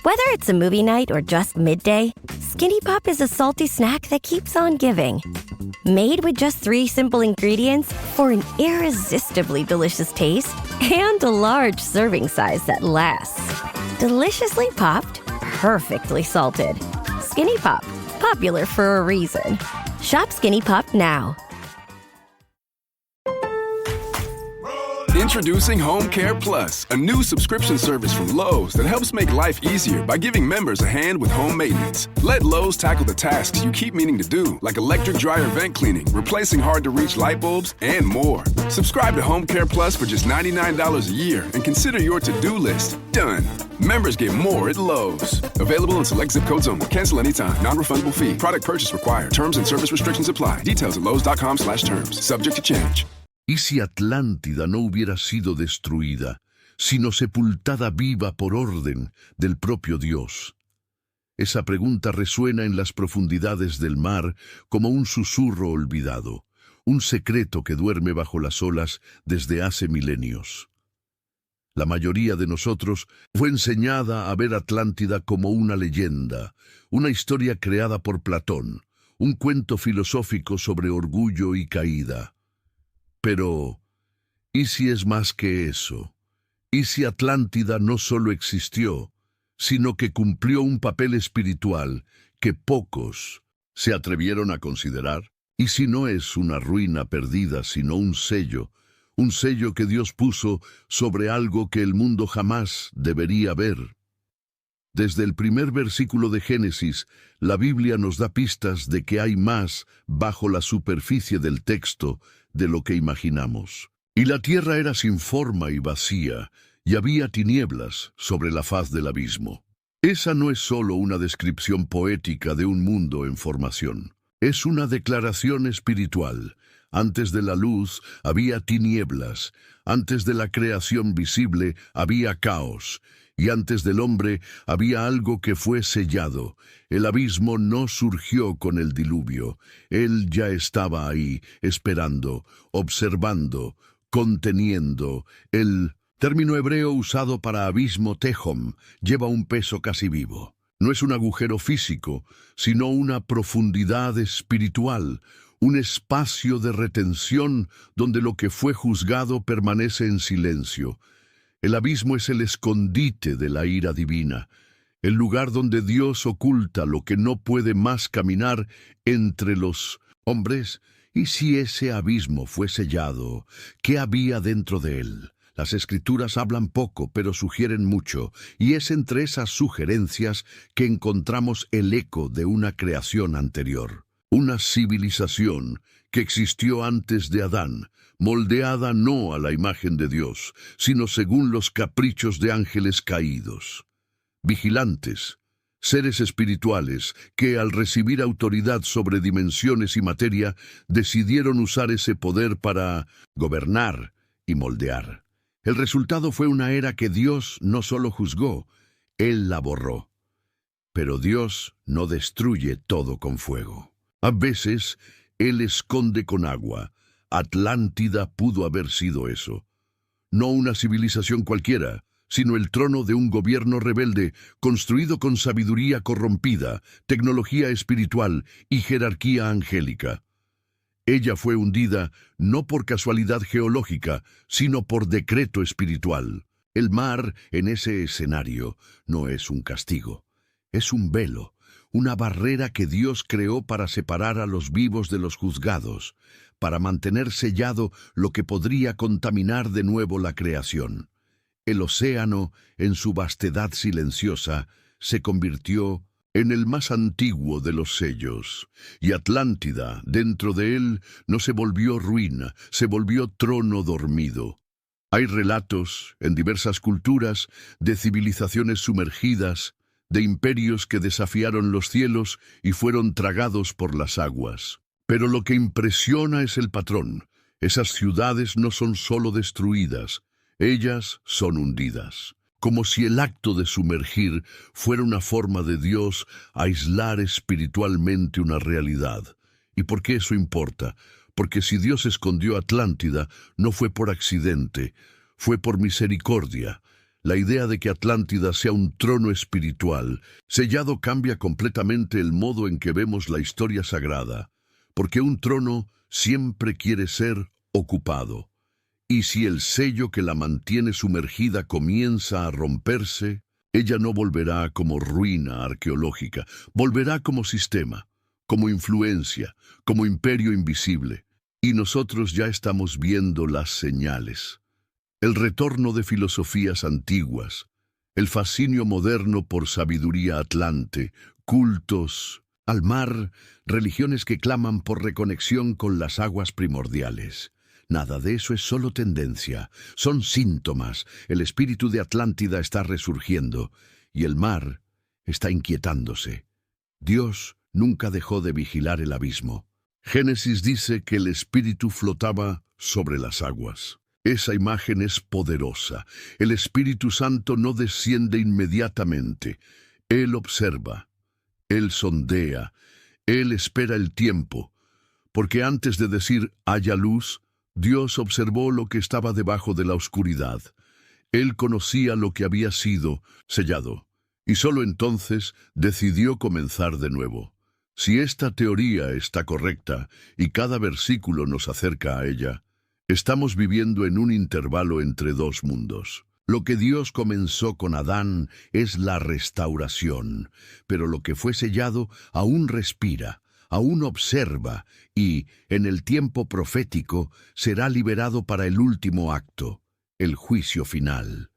Whether it's a movie night or just midday, Skinny Pop is a salty snack that keeps on giving. Made with just 3 simple ingredients for an irresistibly delicious taste and a large serving size that lasts. Deliciously popped, perfectly salted. Skinny Pop, popular for a reason. Shop Skinny Pop now. Introducing Home Care Plus, a new subscription service from Lowe's that helps make life easier by giving members a hand with home maintenance. Let Lowe's tackle the tasks you keep meaning to do, like electric dryer vent cleaning, replacing hard-to-reach light bulbs, and more. Subscribe to Home Care Plus for just $99 a year and consider your to-do list done. Members get more at Lowe's. Available in select zip codes only. Cancel anytime. Non-refundable fee. Product purchase required. Terms and service restrictions apply. Details at lowes.com/terms. Subject to change. ¿Y si Atlántida no hubiera sido destruida, sino sepultada viva por orden del propio Dios? Esa pregunta resuena en las profundidades del mar como un susurro olvidado, un secreto que duerme bajo las olas desde hace milenios. La mayoría de nosotros fue enseñada a ver Atlántida como una leyenda, una historia creada por Platón, un cuento filosófico sobre orgullo y caída. Pero, ¿y si es más que eso? ¿Y si Atlántida no solo existió, sino que cumplió un papel espiritual que pocos se atrevieron a considerar? ¿Y si no es una ruina perdida, sino un sello que Dios puso sobre algo que el mundo jamás debería ver? Desde el primer versículo de Génesis, la Biblia nos da pistas de que hay más bajo la superficie del texto de lo que imaginamos. Y la tierra era sin forma y vacía, y había tinieblas sobre la faz del abismo. Esa no es solo una descripción poética de un mundo en formación. Es una declaración espiritual. Antes de la luz había tinieblas, antes de la creación visible había caos, y antes del hombre había algo que fue sellado. El abismo no surgió con el diluvio. Él ya estaba ahí, esperando, observando, conteniendo. El término hebreo usado para abismo, tehom, lleva un peso casi vivo. No es un agujero físico, sino una profundidad espiritual, un espacio de retención donde lo que fue juzgado permanece en silencio. El abismo es el escondite de la ira divina, el lugar donde Dios oculta lo que no puede más caminar entre los hombres. ¿Y si ese abismo fue sellado? ¿Qué había dentro de él? Las Escrituras hablan poco, pero sugieren mucho, y es entre esas sugerencias que encontramos el eco de una creación anterior. Una civilización que existió antes de Adán, moldeada no a la imagen de Dios, sino según los caprichos de ángeles caídos. Vigilantes, seres espirituales que al recibir autoridad sobre dimensiones y materia, decidieron usar ese poder para gobernar y moldear. El resultado fue una era que Dios no solo juzgó, Él la borró. Pero Dios no destruye todo con fuego. A veces, Él esconde con agua. Atlántida pudo haber sido eso. No una civilización cualquiera, sino el trono de un gobierno rebelde, construido con sabiduría corrompida, tecnología espiritual y jerarquía angélica. Ella fue hundida no por casualidad geológica, sino por decreto espiritual. El mar, en ese escenario, no es un castigo. Es un velo, una barrera que Dios creó para separar a los vivos de los juzgados, para mantener sellado lo que podría contaminar de nuevo la creación. El océano, en su vastedad silenciosa, se convirtió en el más antiguo de los sellos, y Atlántida, dentro de él, no se volvió ruina, se volvió trono dormido. Hay relatos, en diversas culturas, de civilizaciones sumergidas, de imperios que desafiaron los cielos y fueron tragados por las aguas. Pero lo que impresiona es el patrón. Esas ciudades no son solo destruidas, ellas son hundidas. Como si el acto de sumergir fuera una forma de Dios aislar espiritualmente una realidad. ¿Y por qué eso importa? Porque si Dios escondió Atlántida, no fue por accidente, fue por misericordia. La idea de que Atlántida sea un trono espiritual sellado cambia completamente el modo en que vemos la historia sagrada, porque un trono siempre quiere ser ocupado. Y si el sello que la mantiene sumergida comienza a romperse, ella no volverá como ruina arqueológica, volverá como sistema, como influencia, como imperio invisible. Y nosotros ya estamos viendo las señales. El retorno de filosofías antiguas, el fascinio moderno por sabiduría atlante, cultos al mar, religiones que claman por reconexión con las aguas primordiales. Nada de eso es solo tendencia, son síntomas. El espíritu de Atlántida está resurgiendo y el mar está inquietándose. Dios nunca dejó de vigilar el abismo. Génesis dice que el espíritu flotaba sobre las aguas. Esa imagen es poderosa. El Espíritu Santo no desciende inmediatamente. Él observa, Él sondea, Él espera el tiempo, porque antes de decir haya luz, Dios observó lo que estaba debajo de la oscuridad. Él conocía lo que había sido sellado, y solo entonces decidió comenzar de nuevo. Si esta teoría está correcta, y cada versículo nos acerca a ella, estamos viviendo en un intervalo entre dos mundos. Lo que Dios comenzó con Adán es la restauración, pero lo que fue sellado aún respira, aún observa y, en el tiempo profético, será liberado para el último acto, el juicio final.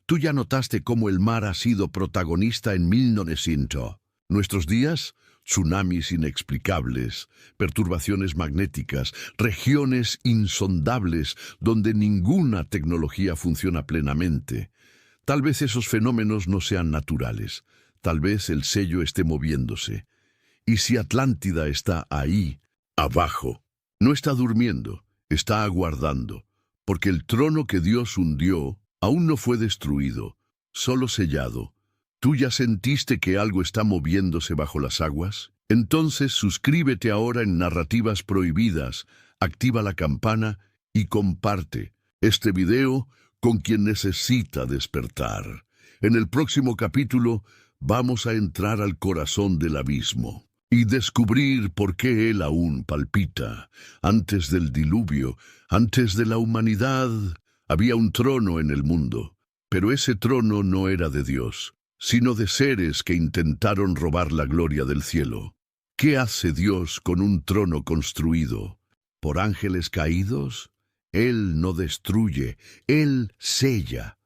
Tú ya notaste cómo el mar ha sido protagonista en 1900. Nuestros días, tsunamis inexplicables, perturbaciones magnéticas, regiones insondables donde ninguna tecnología funciona plenamente. Tal vez esos fenómenos no sean naturales, tal vez el sello esté moviéndose. Y si Atlántida está ahí, abajo, no está durmiendo, está aguardando, porque el trono que Dios hundió aún no fue destruido, solo sellado. ¿Tú ya sentiste que algo está moviéndose bajo las aguas? Entonces suscríbete ahora en Narrativas Prohibidas, activa la campana y comparte este video con quien necesita despertar. En el próximo capítulo vamos a entrar al corazón del abismo y descubrir por qué él aún palpita. Antes del diluvio, antes de la humanidad, había un trono en el mundo, pero ese trono no era de Dios, sino de seres que intentaron robar la gloria del cielo. ¿Qué hace Dios con un trono construido por ángeles caídos? Él no destruye, Él sella.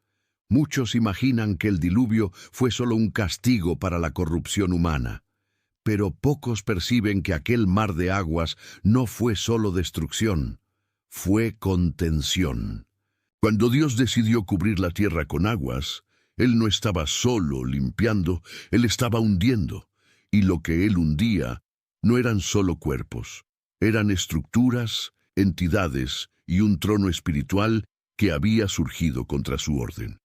Muchos imaginan que el diluvio fue solo un castigo para la corrupción humana, pero pocos perciben que aquel mar de aguas no fue solo destrucción, fue contención. Cuando Dios decidió cubrir la tierra con aguas, Él no estaba solo limpiando, Él estaba hundiendo. Y lo que Él hundía no eran solo cuerpos, eran estructuras, entidades y un trono espiritual que había surgido contra su orden.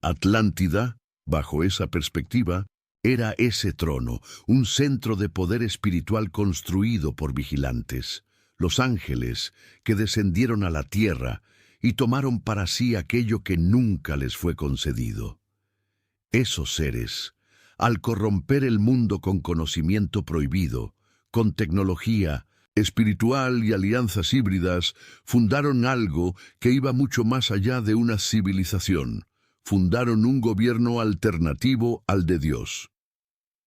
Atlántida, bajo esa perspectiva, era ese trono, un centro de poder espiritual construido por vigilantes, los ángeles que descendieron a la tierra y tomaron para sí aquello que nunca les fue concedido. Esos seres, al corromper el mundo con conocimiento prohibido, con tecnología espiritual y alianzas híbridas, fundaron algo que iba mucho más allá de una civilización. Fundaron un gobierno alternativo al de Dios.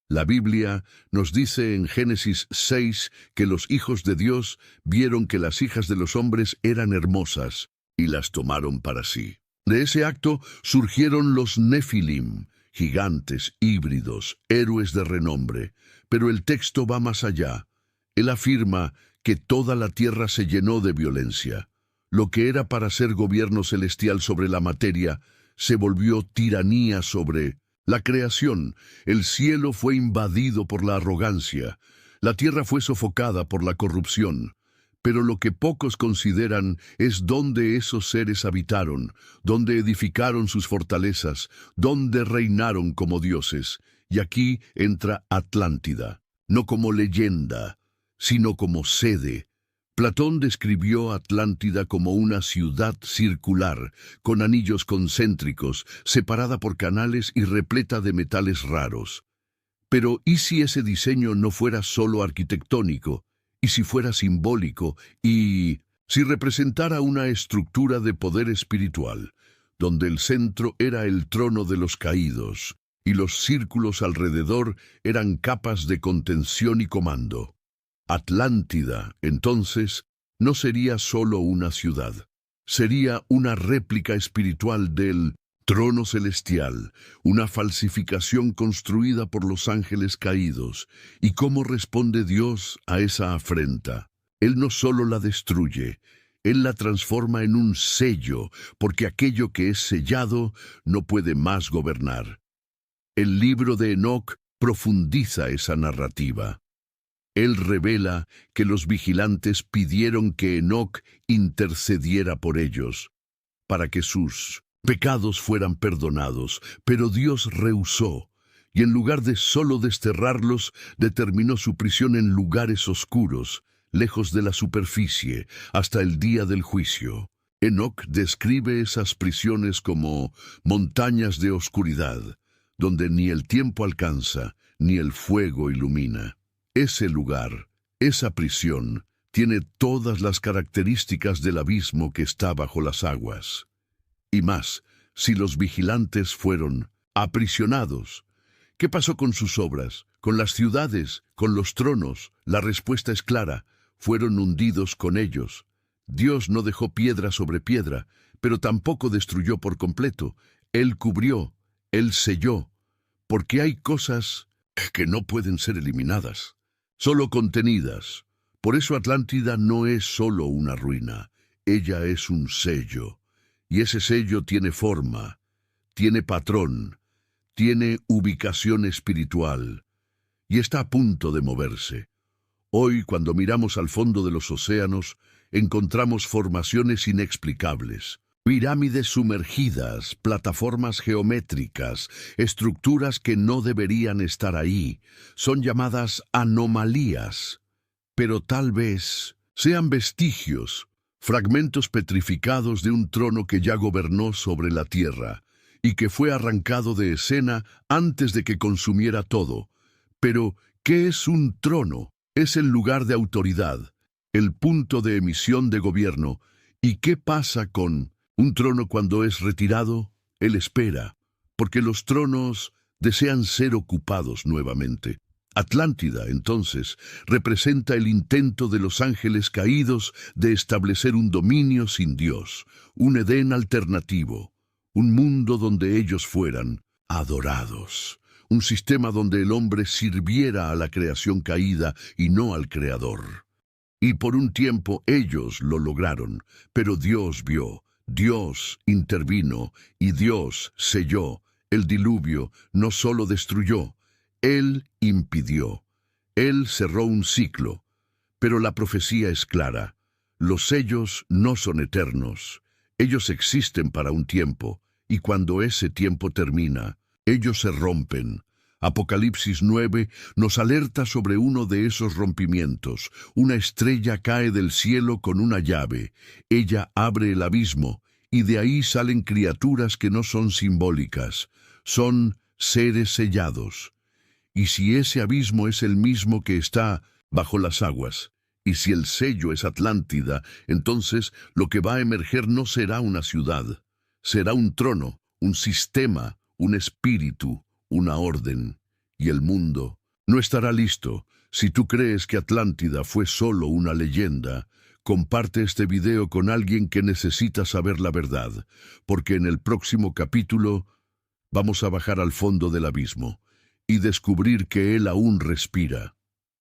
La Biblia nos dice en Génesis 6 que los hijos de Dios vieron que las hijas de los hombres eran hermosas y las tomaron para sí. De ese acto surgieron los Nefilim, gigantes, híbridos, héroes de renombre. Pero el texto va más allá. Él afirma que toda la tierra se llenó de violencia. Lo que era para ser gobierno celestial sobre la materia se volvió tiranía sobre la creación. El cielo fue invadido por la arrogancia. La tierra fue sofocada por la corrupción. Pero lo que pocos consideran es dónde esos seres habitaron, dónde edificaron sus fortalezas, dónde reinaron como dioses. Y aquí entra Atlántida, no como leyenda, sino como sede, Platón describió Atlántida como una ciudad circular, con anillos concéntricos, separada por canales y repleta de metales raros. Pero ¿y si ese diseño no fuera solo arquitectónico? ¿Y si fuera simbólico? ¿Y si representara una estructura de poder espiritual, donde el centro era el trono de los caídos, y los círculos alrededor eran capas de contención y comando? Atlántida, entonces, no sería solo una ciudad, sería una réplica espiritual del trono celestial, una falsificación construida por los ángeles caídos. ¿Y cómo responde Dios a esa afrenta? Él no solo la destruye, Él la transforma en un sello, porque aquello que es sellado no puede más gobernar. El libro de Enoc profundiza esa narrativa. Él revela que los vigilantes pidieron que Enoc intercediera por ellos, para que sus pecados fueran perdonados, pero Dios rehusó, y en lugar de solo desterrarlos, determinó su prisión en lugares oscuros, lejos de la superficie, hasta el día del juicio. Enoc describe esas prisiones como montañas de oscuridad, donde ni el tiempo alcanza, ni el fuego ilumina. Ese lugar, esa prisión, tiene todas las características del abismo que está bajo las aguas. Y más, si los vigilantes fueron aprisionados, ¿qué pasó con sus obras, con las ciudades, con los tronos? La respuesta es clara: fueron hundidos con ellos. Dios no dejó piedra sobre piedra, pero tampoco destruyó por completo. Él cubrió, Él selló, porque hay cosas que no pueden ser eliminadas, solo contenidas. Por eso Atlántida no es solo una ruina, ella es un sello. Y ese sello tiene forma, tiene patrón, tiene ubicación espiritual, y está a punto de moverse. Hoy, cuando miramos al fondo de los océanos, encontramos formaciones inexplicables. Pirámides sumergidas, plataformas geométricas, estructuras que no deberían estar ahí. Son llamadas anomalías, pero tal vez sean vestigios, fragmentos petrificados de un trono que ya gobernó sobre la tierra y que fue arrancado de escena antes de que consumiera todo. Pero, ¿qué es un trono? Es el lugar de autoridad, el punto de emisión de gobierno. ¿Y qué pasa con un trono cuando es retirado? Él espera, porque los tronos desean ser ocupados nuevamente. Atlántida, entonces, representa el intento de los ángeles caídos de establecer un dominio sin Dios, un Edén alternativo, un mundo donde ellos fueran adorados, un sistema donde el hombre sirviera a la creación caída y no al Creador. Y por un tiempo ellos lo lograron, pero Dios vio, Dios intervino y Dios selló. El diluvio no solo destruyó, Él impidió. Él cerró un ciclo. Pero la profecía es clara. Los sellos no son eternos. Ellos existen para un tiempo, y cuando ese tiempo termina, ellos se rompen. Apocalipsis 9 nos alerta sobre uno de esos rompimientos. Una estrella cae del cielo con una llave. Ella abre el abismo, y de ahí salen criaturas que no son simbólicas. Son seres sellados. Y si ese abismo es el mismo que está bajo las aguas, y si el sello es Atlántida, entonces lo que va a emerger no será una ciudad, será un trono, un sistema, un espíritu, una orden. Y el mundo no estará listo. Si tú crees que Atlántida fue solo una leyenda, comparte este video con alguien que necesita saber la verdad, porque en el próximo capítulo vamos a bajar al fondo del abismo y descubrir que él aún respira.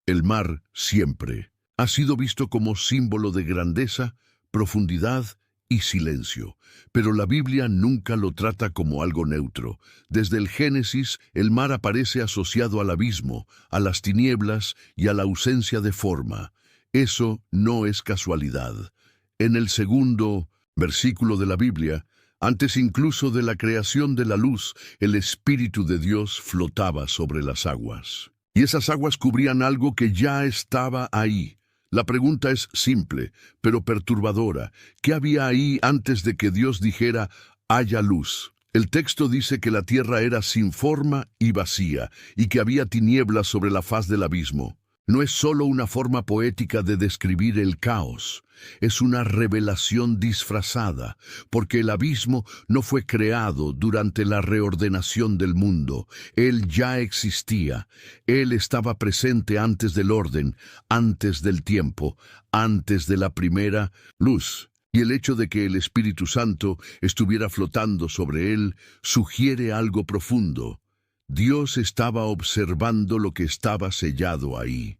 El mar siempre ha sido visto como símbolo de grandeza, profundidad y silencio, pero la Biblia nunca lo trata como algo neutro. Desde el Génesis, el mar aparece asociado al abismo, a las tinieblas y a la ausencia de forma. Eso no es casualidad. En el segundo versículo de la Biblia, antes incluso de la creación de la luz, el Espíritu de Dios flotaba sobre las aguas. Y esas aguas cubrían algo que ya estaba ahí, La pregunta es simple, pero perturbadora. ¿Qué había ahí antes de que Dios dijera, haya luz? El texto dice que la tierra era sin forma y vacía, y que había tinieblas sobre la faz del abismo. No es solo una forma poética de describir el caos, es una revelación disfrazada, porque el abismo no fue creado durante la reordenación del mundo. Él ya existía, él estaba presente antes del orden, antes del tiempo, antes de la primera luz. Y el hecho de que el Espíritu Santo estuviera flotando sobre él sugiere algo profundo. Dios estaba observando lo que estaba sellado ahí.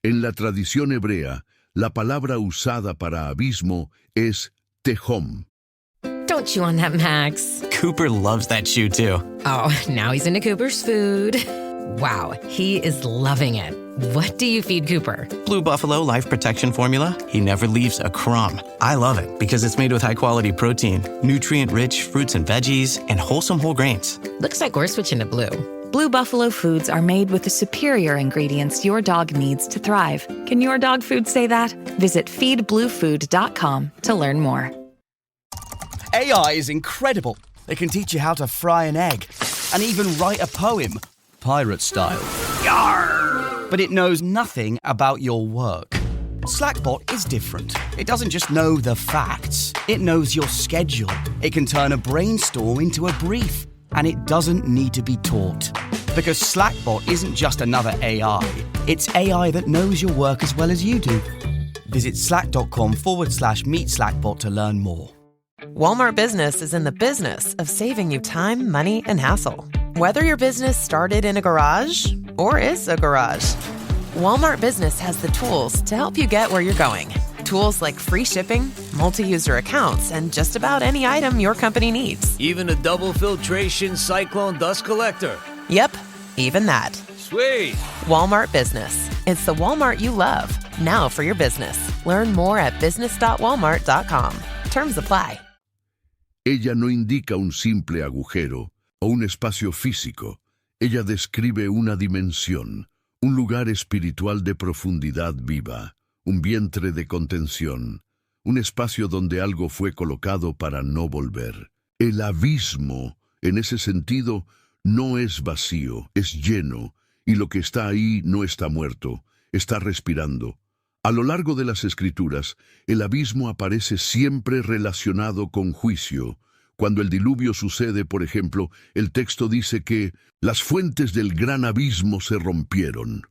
En la tradición hebrea, la palabra usada para abismo es tehom. Don't chew on that, Max. Cooper loves that chew too. Oh, now he's into Cooper's food. Wow, he is loving it. What do you feed Cooper? Blue Buffalo Life Protection Formula. He never leaves a crumb. I love it because it's made with high-quality protein, nutrient-rich fruits and veggies, and wholesome whole grains. Looks like we're switching to Blue. Blue Buffalo foods are made with the superior ingredients your dog needs to thrive. Can your dog food say that? Visit feedbluefood.com to learn more. AI is incredible. It can teach you how to fry an egg and even write a poem, pirate style. Yarr! But it knows nothing about your work. Slackbot is different. It doesn't just know the facts. It knows your schedule. It can turn a brainstorm into a brief. And it doesn't need to be taught. Because Slackbot isn't just another AI. It's AI that knows your work as well as you do. Visit slack.com/meet Slackbot to learn more. Walmart Business is in the business of saving you time, money, and hassle. Whether your business started in a garage or is a garage, Walmart Business has the tools to help you get where you're going. Tools like free shipping, multi-user accounts, and just about any item your company needs. Even a double filtration cyclone dust collector. Yep, even that. Sweet. Walmart Business. It's the Walmart you love. Now for your business. Learn more at business.walmart.com. Terms apply. Ella no indica un simple agujero o un espacio físico. Ella describe una dimensión, un lugar espiritual de profundidad viva. Un vientre de contención, un espacio donde algo fue colocado para no volver. El abismo, en ese sentido, no es vacío, es lleno, y lo que está ahí no está muerto, está respirando. A lo largo de las Escrituras, el abismo aparece siempre relacionado con juicio. Cuando el diluvio sucede, por ejemplo, el texto dice que las fuentes del gran abismo se rompieron.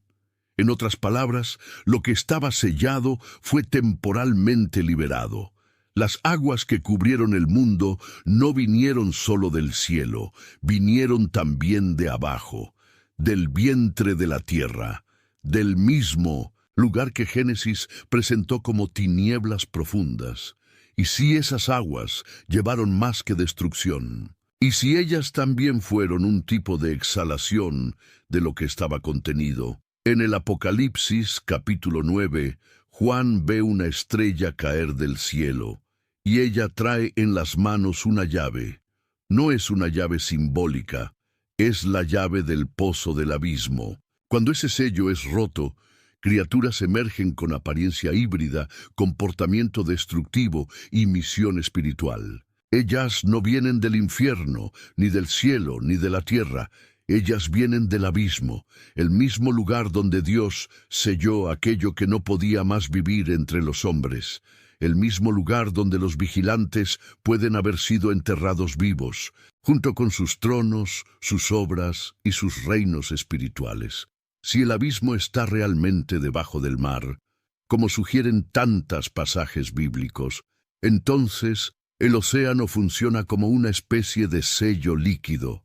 En otras palabras, lo que estaba sellado fue temporalmente liberado. Las aguas que cubrieron el mundo no vinieron solo del cielo, vinieron también de abajo, del vientre de la tierra, del mismo lugar que Génesis presentó como tinieblas profundas. Y si esas aguas llevaron más que destrucción, y si ellas también fueron un tipo de exhalación de lo que estaba contenido. En el Apocalipsis, capítulo 9, Juan ve una estrella caer del cielo, y ella trae en las manos una llave. No es una llave simbólica, es la llave del pozo del abismo. Cuando ese sello es roto, criaturas emergen con apariencia híbrida, comportamiento destructivo y misión espiritual. Ellas no vienen del infierno, ni del cielo, ni de la tierra. Ellas vienen del abismo, el mismo lugar donde Dios selló aquello que no podía más vivir entre los hombres, el mismo lugar donde los vigilantes pueden haber sido enterrados vivos, junto con sus tronos, sus obras y sus reinos espirituales. Si el abismo está realmente debajo del mar, como sugieren tantos pasajes bíblicos, entonces el océano funciona como una especie de sello líquido,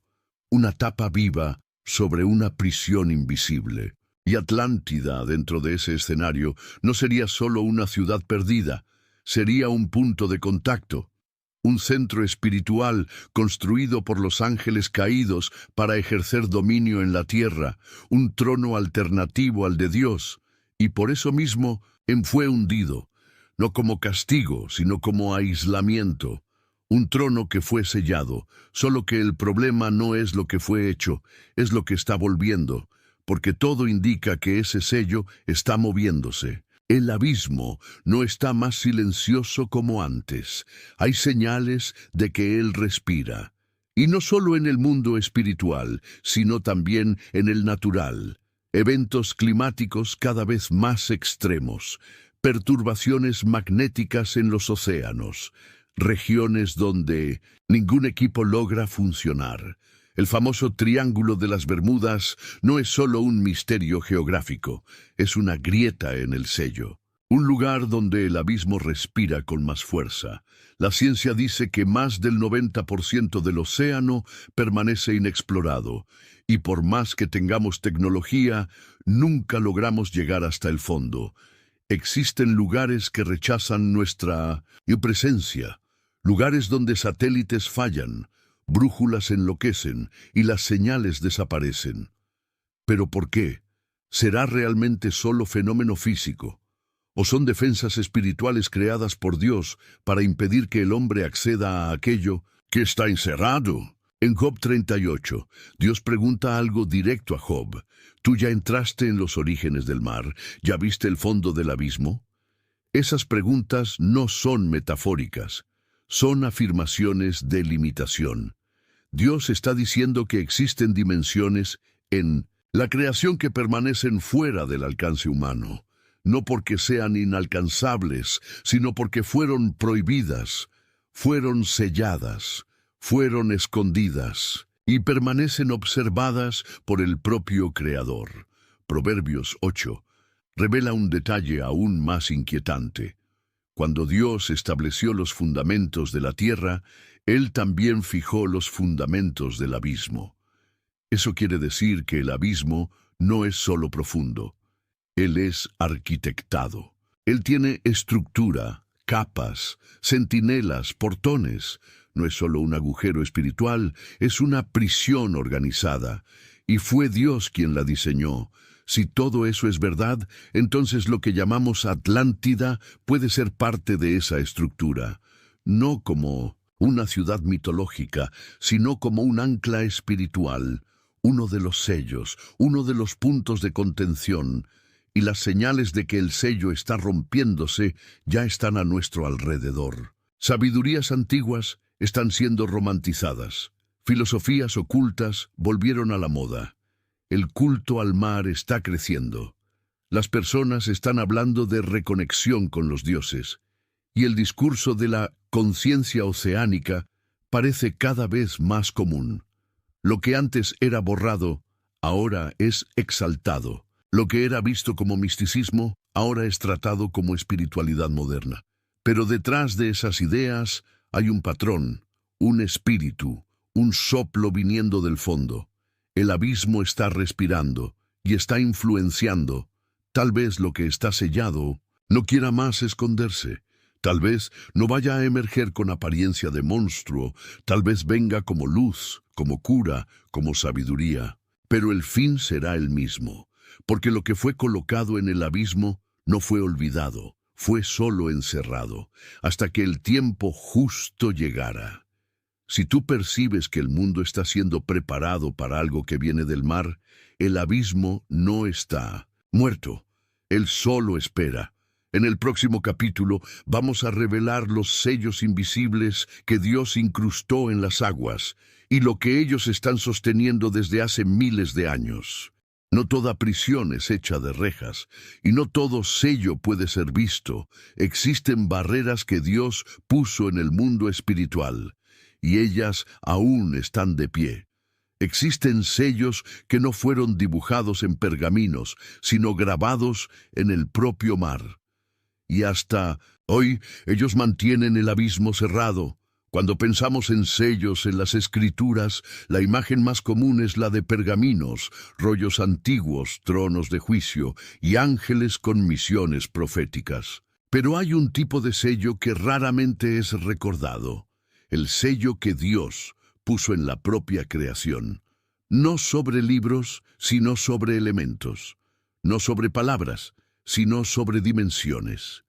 una tapa viva sobre una prisión invisible. Y Atlántida, dentro de ese escenario, no sería solo una ciudad perdida, sería un punto de contacto, un centro espiritual construido por los ángeles caídos para ejercer dominio en la tierra, un trono alternativo al de Dios, y por eso mismo fue hundido, no como castigo, sino como aislamiento. Un trono que fue sellado, solo que el problema no es lo que fue hecho, es lo que está volviendo, porque todo indica que ese sello está moviéndose. El abismo no está más silencioso como antes. Hay señales de que él respira. Y no solo en el mundo espiritual, sino también en el natural. Eventos climáticos cada vez más extremos, perturbaciones magnéticas en los océanos, regiones donde ningún equipo logra funcionar. El famoso Triángulo de las Bermudas no es solo un misterio geográfico, es una grieta en el sello. Un lugar donde el abismo respira con más fuerza. La ciencia dice que más del 90% del océano permanece inexplorado, y por más que tengamos tecnología, nunca logramos llegar hasta el fondo. Existen lugares que rechazan nuestra presencia, lugares donde satélites fallan, brújulas enloquecen y las señales desaparecen. ¿Pero por qué? ¿Será realmente solo fenómeno físico? ¿O son defensas espirituales creadas por Dios para impedir que el hombre acceda a aquello que está encerrado? En Job 38, Dios pregunta algo directo a Job. ¿Tú ya entraste en los orígenes del mar? ¿Ya viste el fondo del abismo? Esas preguntas no son metafóricas, son afirmaciones de limitación. Dios está diciendo que existen dimensiones en la creación que permanecen fuera del alcance humano, no porque sean inalcanzables, sino porque fueron prohibidas, fueron selladas, fueron escondidas y permanecen observadas por el propio Creador. Proverbios 8 revela un detalle aún más inquietante. Cuando Dios estableció los fundamentos de la tierra, Él también fijó los fundamentos del abismo. Eso quiere decir que el abismo no es solo profundo. Él es arquitectado. Él tiene estructura, capas, centinelas, portones. No es solo un agujero espiritual, es una prisión organizada. Y fue Dios quien la diseñó. Si todo eso es verdad, entonces lo que llamamos Atlántida puede ser parte de esa estructura. No como una ciudad mitológica, sino como un ancla espiritual, uno de los sellos, uno de los puntos de contención. Y las señales de que el sello está rompiéndose ya están a nuestro alrededor. Sabidurías antiguas están siendo romantizadas. Filosofías ocultas volvieron a la moda. El culto al mar está creciendo. Las personas están hablando de reconexión con los dioses. Y el discurso de la conciencia oceánica parece cada vez más común. Lo que antes era borrado, ahora es exaltado. Lo que era visto como misticismo, ahora es tratado como espiritualidad moderna. Pero detrás de esas ideas hay un patrón, un espíritu, un soplo viniendo del fondo. El abismo está respirando y está influenciando. Tal vez lo que está sellado no quiera más esconderse. Tal vez no vaya a emerger con apariencia de monstruo. Tal vez venga como luz, como cura, como sabiduría. Pero el fin será el mismo. Porque lo que fue colocado en el abismo no fue olvidado, fue solo encerrado, hasta que el tiempo justo llegara. Si tú percibes que el mundo está siendo preparado para algo que viene del mar, el abismo no está muerto, él solo espera. En el próximo capítulo vamos a revelar los sellos invisibles que Dios incrustó en las aguas y lo que ellos están sosteniendo desde hace miles de años. No toda prisión es hecha de rejas, y no todo sello puede ser visto. Existen barreras que Dios puso en el mundo espiritual, y ellas aún están de pie. Existen sellos que no fueron dibujados en pergaminos, sino grabados en el propio mar. Y hasta hoy ellos mantienen el abismo cerrado. Cuando pensamos en sellos en las escrituras, la imagen más común es la de pergaminos, rollos antiguos, tronos de juicio y ángeles con misiones proféticas. Pero hay un tipo de sello que raramente es recordado, el sello que Dios puso en la propia creación, no sobre libros, sino sobre elementos, no sobre palabras, sino sobre dimensiones.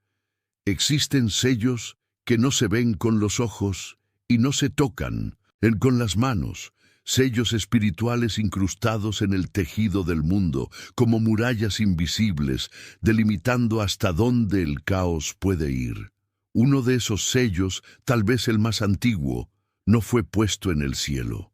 Existen sellos que no se ven con los ojos y no se tocan con las manos, sellos espirituales incrustados en el tejido del mundo, como murallas invisibles, delimitando hasta dónde el caos puede ir. Uno de esos sellos, tal vez el más antiguo, no fue puesto en el cielo,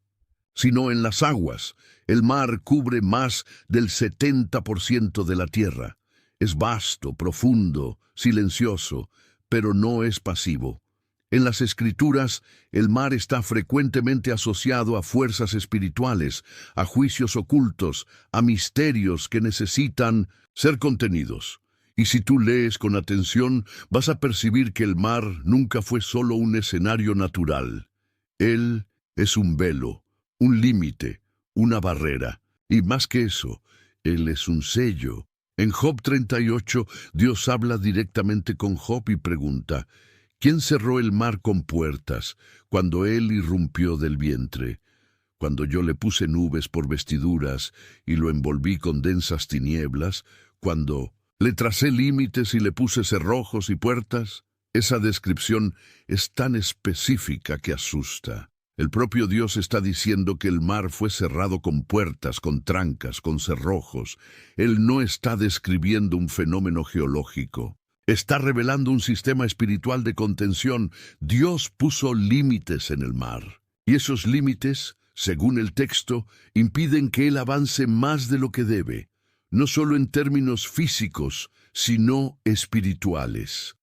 sino en las aguas. El mar cubre más del 70% de la tierra. Es vasto, profundo, silencioso, pero no es pasivo. En las Escrituras, el mar está frecuentemente asociado a fuerzas espirituales, a juicios ocultos, a misterios que necesitan ser contenidos. Y si tú lees con atención, vas a percibir que el mar nunca fue solo un escenario natural. Él es un velo, un límite, una barrera. Y más que eso, Él es un sello. En Job 38, Dios habla directamente con Job y pregunta: ¿quién cerró el mar con puertas cuando él irrumpió del vientre? Cuando yo le puse nubes por vestiduras y lo envolví con densas tinieblas, cuando le tracé límites y le puse cerrojos y puertas. Esa descripción es tan específica que asusta. El propio Dios está diciendo que el mar fue cerrado con puertas, con trancas, con cerrojos. Él no está describiendo un fenómeno geológico. Está revelando un sistema espiritual de contención. Dios puso límites en el mar. Y esos límites, según el texto, impiden que Él avance más de lo que debe, no solo en términos físicos, sino espirituales.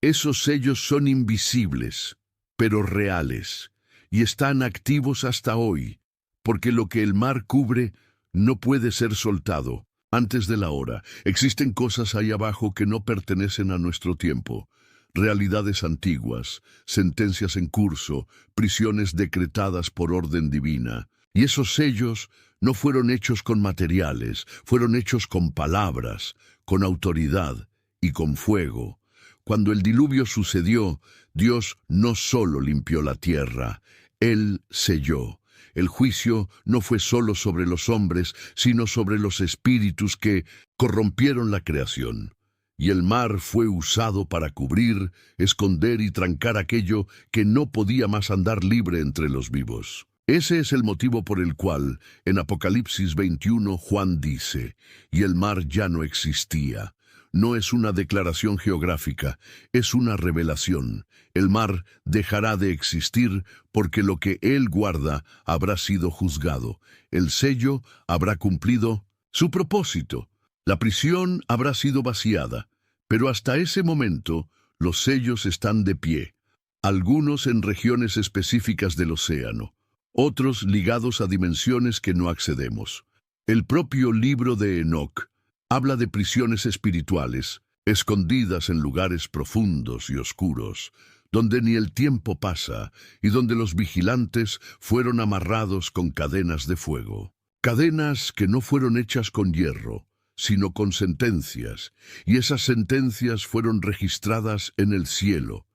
Esos sellos son invisibles, pero reales, y están activos hasta hoy, porque lo que el mar cubre no puede ser soltado antes de la hora. Existen cosas ahí abajo que no pertenecen a nuestro tiempo, realidades antiguas, sentencias en curso, prisiones decretadas por orden divina. Y esos sellos no fueron hechos con materiales, fueron hechos con palabras, con autoridad y con fuego. Cuando el diluvio sucedió, Dios no solo limpió la tierra, Él selló. El juicio no fue solo sobre los hombres, sino sobre los espíritus que corrompieron la creación. Y el mar fue usado para cubrir, esconder y trancar aquello que no podía más andar libre entre los vivos. Ese es el motivo por el cual, en Apocalipsis 21, Juan dice: «Y el mar ya no existía». No es una declaración geográfica, es una revelación. El mar dejará de existir porque lo que él guarda habrá sido juzgado. El sello habrá cumplido su propósito. La prisión habrá sido vaciada, pero hasta ese momento los sellos están de pie, algunos en regiones específicas del océano, otros ligados a dimensiones que no accedemos. El propio libro de Enoc habla de prisiones espirituales, escondidas en lugares profundos y oscuros, donde ni el tiempo pasa y donde los vigilantes fueron amarrados con cadenas de fuego. Cadenas que no fueron hechas con hierro, sino con sentencias, y esas sentencias fueron registradas en el cielo,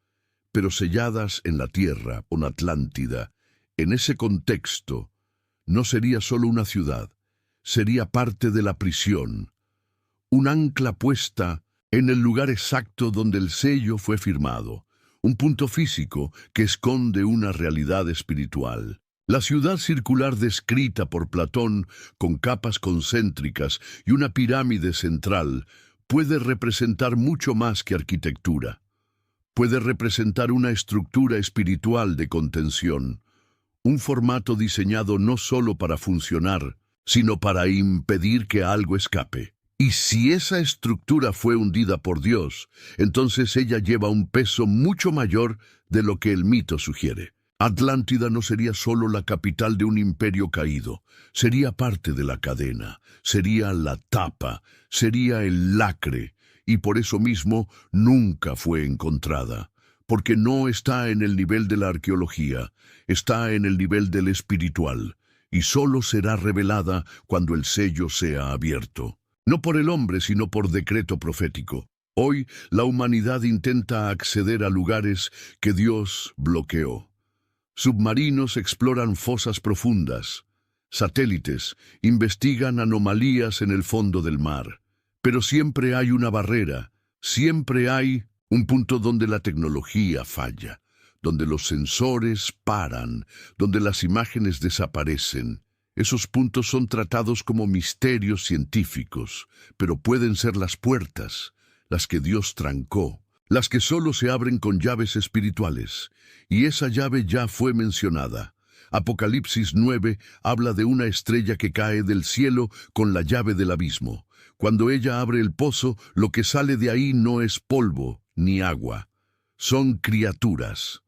pero selladas en la tierra, con Atlántida. En ese contexto, no sería solo una ciudad, sería parte de la prisión, un ancla puesta en el lugar exacto donde el sello fue firmado, un punto físico que esconde una realidad espiritual. La ciudad circular descrita por Platón, con capas concéntricas y una pirámide central, puede representar mucho más que arquitectura. Puede representar una estructura espiritual de contención, un formato diseñado no solo para funcionar, sino para impedir que algo escape. Y si esa estructura fue hundida por Dios, entonces ella lleva un peso mucho mayor de lo que el mito sugiere. Atlántida no sería solo la capital de un imperio caído, sería parte de la cadena, sería la tapa, sería el lacre, y por eso mismo nunca fue encontrada, porque no está en el nivel de la arqueología, está en el nivel del espiritual, y solo será revelada cuando el sello sea abierto. No por el hombre, sino por decreto profético. Hoy, la humanidad intenta acceder a lugares que Dios bloqueó. Submarinos exploran fosas profundas. Satélites investigan anomalías en el fondo del mar. Pero siempre hay una barrera, siempre hay un punto donde la tecnología falla, donde los sensores paran, donde las imágenes desaparecen. Esos puntos son tratados como misterios científicos, pero pueden ser las puertas, las que Dios trancó, las que solo se abren con llaves espirituales. Y esa llave ya fue mencionada. Apocalipsis 9 habla de una estrella que cae del cielo con la llave del abismo. Cuando ella abre el pozo, lo que sale de ahí no es polvo ni agua. Son criaturas,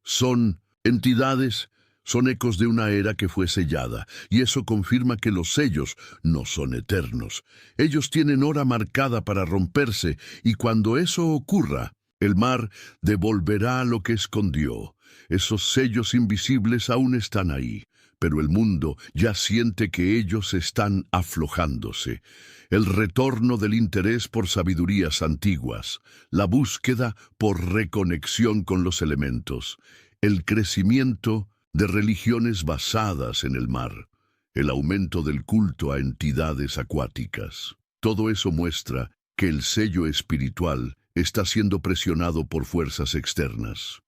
son entidades, son ecos de una era que fue sellada, y eso confirma que los sellos no son eternos. Ellos tienen hora marcada para romperse, y cuando eso ocurra, el mar devolverá lo que escondió. Esos sellos invisibles aún están ahí, pero el mundo ya siente que ellos están aflojándose. El retorno del interés por sabidurías antiguas, la búsqueda por reconexión con los elementos, el crecimiento de religiones basadas en el mar, el aumento del culto a entidades acuáticas. Todo eso muestra que el sello espiritual está siendo presionado por fuerzas externas,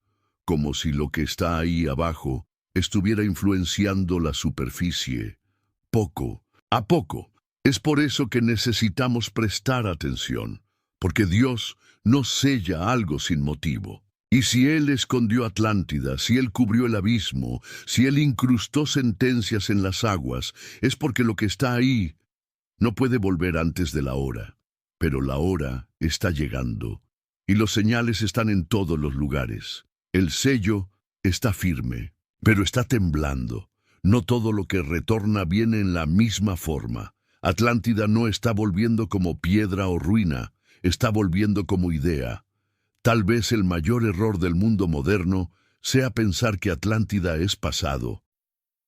como si lo que está ahí abajo estuviera influenciando la superficie, poco a poco. Es por eso que necesitamos prestar atención, porque Dios no sella algo sin motivo. Y si Él escondió Atlántida, si Él cubrió el abismo, si Él incrustó sentencias en las aguas, es porque lo que está ahí no puede volver antes de la hora. Pero la hora está llegando, y los señales están en todos los lugares. El sello está firme, pero está temblando. No todo lo que retorna viene en la misma forma. Atlántida no está volviendo como piedra o ruina, está volviendo como idea. Tal vez el mayor error del mundo moderno sea pensar que Atlántida es pasado.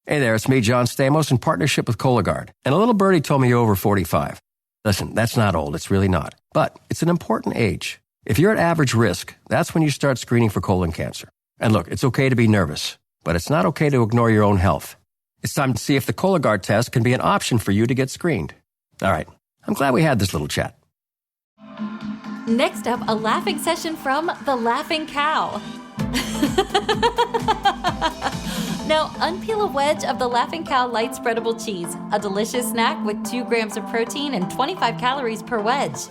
Hey there, it's me, John Stamos, in partnership with Cologuard. And a little birdie told me you're over 45. Listen, that's not old, it's really not. But it's an important age. If you're at average risk, that's when you start screening for colon cancer. And look, it's okay to be nervous, but it's not okay to ignore your own health. It's time to see if the Cologuard test can be an option for you to get screened. All right, I'm glad we had this little chat. Next up, a laughing session from The Laughing Cow. Now, unpeel a wedge of The Laughing Cow light spreadable cheese, a delicious snack with 2 grams of protein and 25 calories per wedge.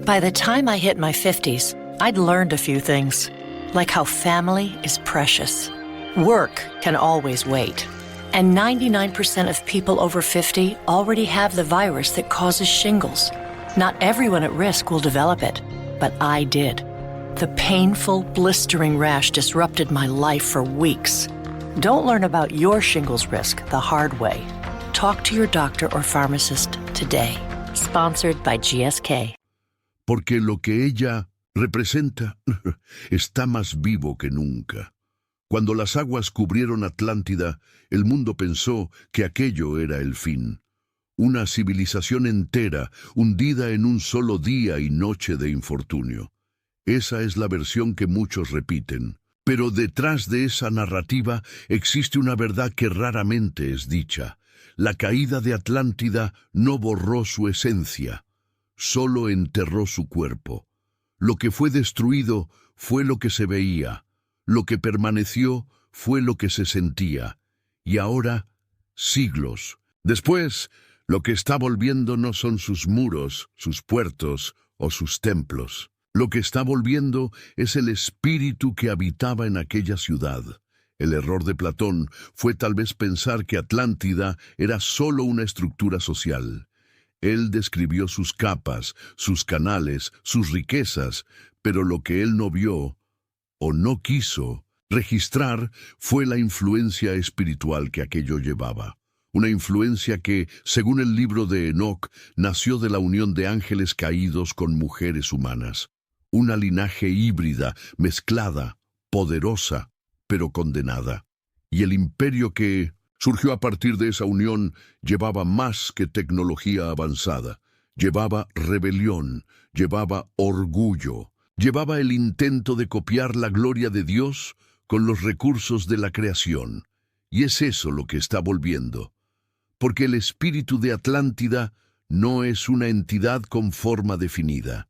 By the time I hit my 50s, I'd learned a few things, like how family is precious. Work can always wait. And 99% of people over 50 already have the virus that causes shingles. Not everyone at risk will develop it, but I did. The painful, blistering rash disrupted my life for weeks. Don't learn about your shingles risk the hard way. Talk to your doctor or pharmacist today. Sponsored by GSK. Porque lo que ella representa está más vivo que nunca. Cuando las aguas cubrieron Atlántida, el mundo pensó que aquello era el fin. Una civilización entera hundida en un solo día y noche de infortunio. Esa es la versión que muchos repiten. Pero detrás de esa narrativa existe una verdad que raramente es dicha. La caída de Atlántida no borró su esencia, solo enterró su cuerpo. Lo que fue destruido fue lo que se veía, lo que permaneció fue lo que se sentía. Y ahora, siglos después, lo que está volviendo no son sus muros, sus puertos o sus templos. Lo que está volviendo es el espíritu que habitaba en aquella ciudad. El error de Platón fue tal vez pensar que Atlántida era solo una estructura social. Él describió sus capas, sus canales, sus riquezas, pero lo que él no vio, o no quiso, registrar fue la influencia espiritual que aquello llevaba. Una influencia que, según el libro de Enoc, nació de la unión de ángeles caídos con mujeres humanas. Una linaje híbrida, mezclada, poderosa, pero condenada. Y el imperio que surgió a partir de esa unión llevaba más que tecnología avanzada. Llevaba rebelión, llevaba orgullo, llevaba el intento de copiar la gloria de Dios con los recursos de la creación. Y es eso lo que está volviendo. Porque el espíritu de Atlántida no es una entidad con forma definida.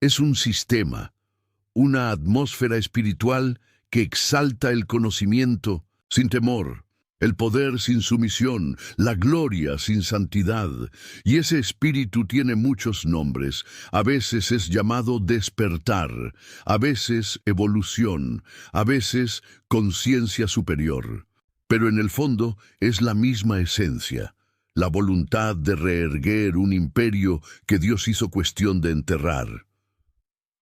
Es un sistema, una atmósfera espiritual que exalta el conocimiento sin temor, el poder sin sumisión, la gloria sin santidad. Y ese espíritu tiene muchos nombres. A veces es llamado despertar, a veces evolución, a veces conciencia superior. Pero en el fondo es la misma esencia, la voluntad de reerguer un imperio que Dios hizo cuestión de enterrar.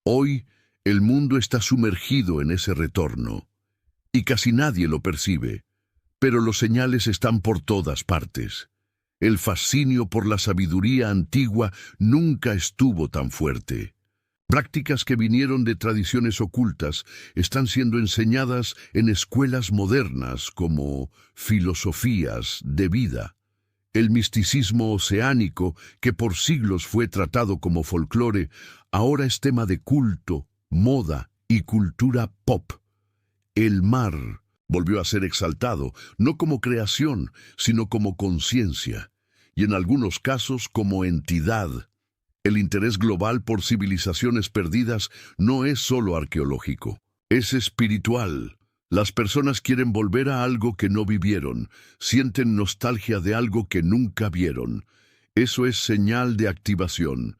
Hoy el mundo está sumergido en ese retorno, y casi nadie lo percibe. Pero los señales están por todas partes. El fascinio por la sabiduría antigua nunca estuvo tan fuerte. Prácticas que vinieron de tradiciones ocultas están siendo enseñadas en escuelas modernas como filosofías de vida. El misticismo oceánico, que por siglos fue tratado como folclore, ahora es tema de culto, moda y cultura pop. El mar volvió a ser exaltado, no como creación, sino como conciencia, y en algunos casos como entidad. El interés global por civilizaciones perdidas no es solo arqueológico, es espiritual. Las personas quieren volver a algo que no vivieron, sienten nostalgia de algo que nunca vieron. Eso es señal de activación.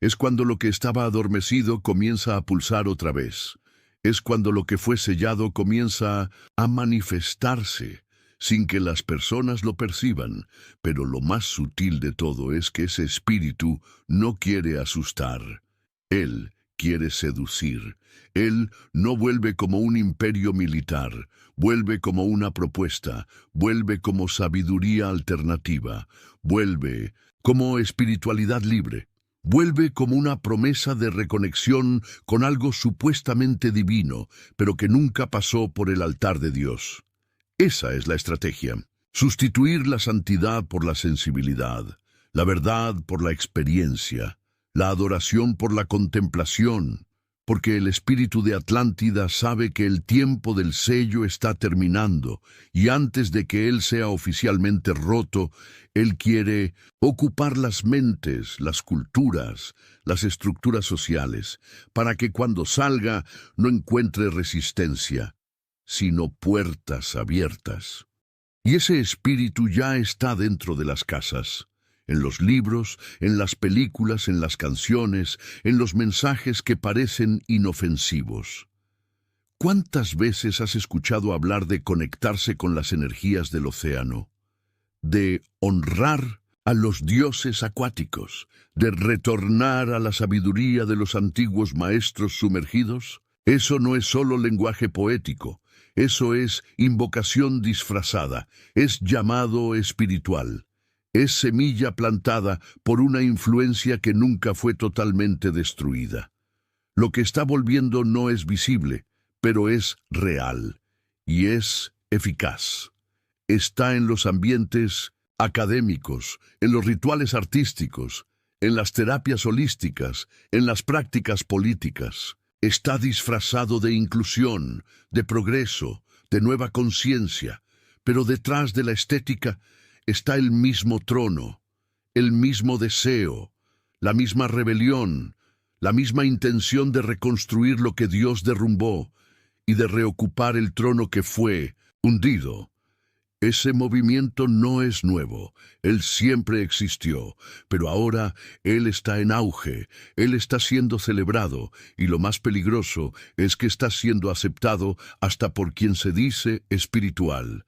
Es cuando lo que estaba adormecido comienza a pulsar otra vez. Es cuando lo que fue sellado comienza a manifestarse, sin que las personas lo perciban. Pero lo más sutil de todo es que ese espíritu no quiere asustar. Él quiere seducir. Él no vuelve como un imperio militar, vuelve como una propuesta, vuelve como sabiduría alternativa, vuelve como espiritualidad libre. Vuelve como una promesa de reconexión con algo supuestamente divino, pero que nunca pasó por el altar de Dios. Esa es la estrategia. Sustituir la santidad por la sensibilidad, la verdad por la experiencia, la adoración por la contemplación, porque el espíritu de Atlántida sabe que el tiempo del sello está terminando, y antes de que él sea oficialmente roto, él quiere ocupar las mentes, las culturas, las estructuras sociales, para que cuando salga no encuentre resistencia, sino puertas abiertas. Y ese espíritu ya está dentro de las casas, en los libros, en las películas, en las canciones, en los mensajes que parecen inofensivos. ¿Cuántas veces has escuchado hablar de conectarse con las energías del océano, de honrar a los dioses acuáticos, de retornar a la sabiduría de los antiguos maestros sumergidos? Eso no es solo lenguaje poético, eso es invocación disfrazada, es llamado espiritual. Es semilla plantada por una influencia que nunca fue totalmente destruida. Lo que está volviendo no es visible, pero es real y es eficaz. Está en los ambientes académicos, en los rituales artísticos, en las terapias holísticas, en las prácticas políticas. Está disfrazado de inclusión, de progreso, de nueva conciencia, pero detrás de la estética está el mismo trono, el mismo deseo, la misma rebelión, la misma intención de reconstruir lo que Dios derrumbó y de reocupar el trono que fue hundido. Ese movimiento no es nuevo, él siempre existió, pero ahora él está en auge, él está siendo celebrado, y lo más peligroso es que está siendo aceptado hasta por quien se dice espiritual.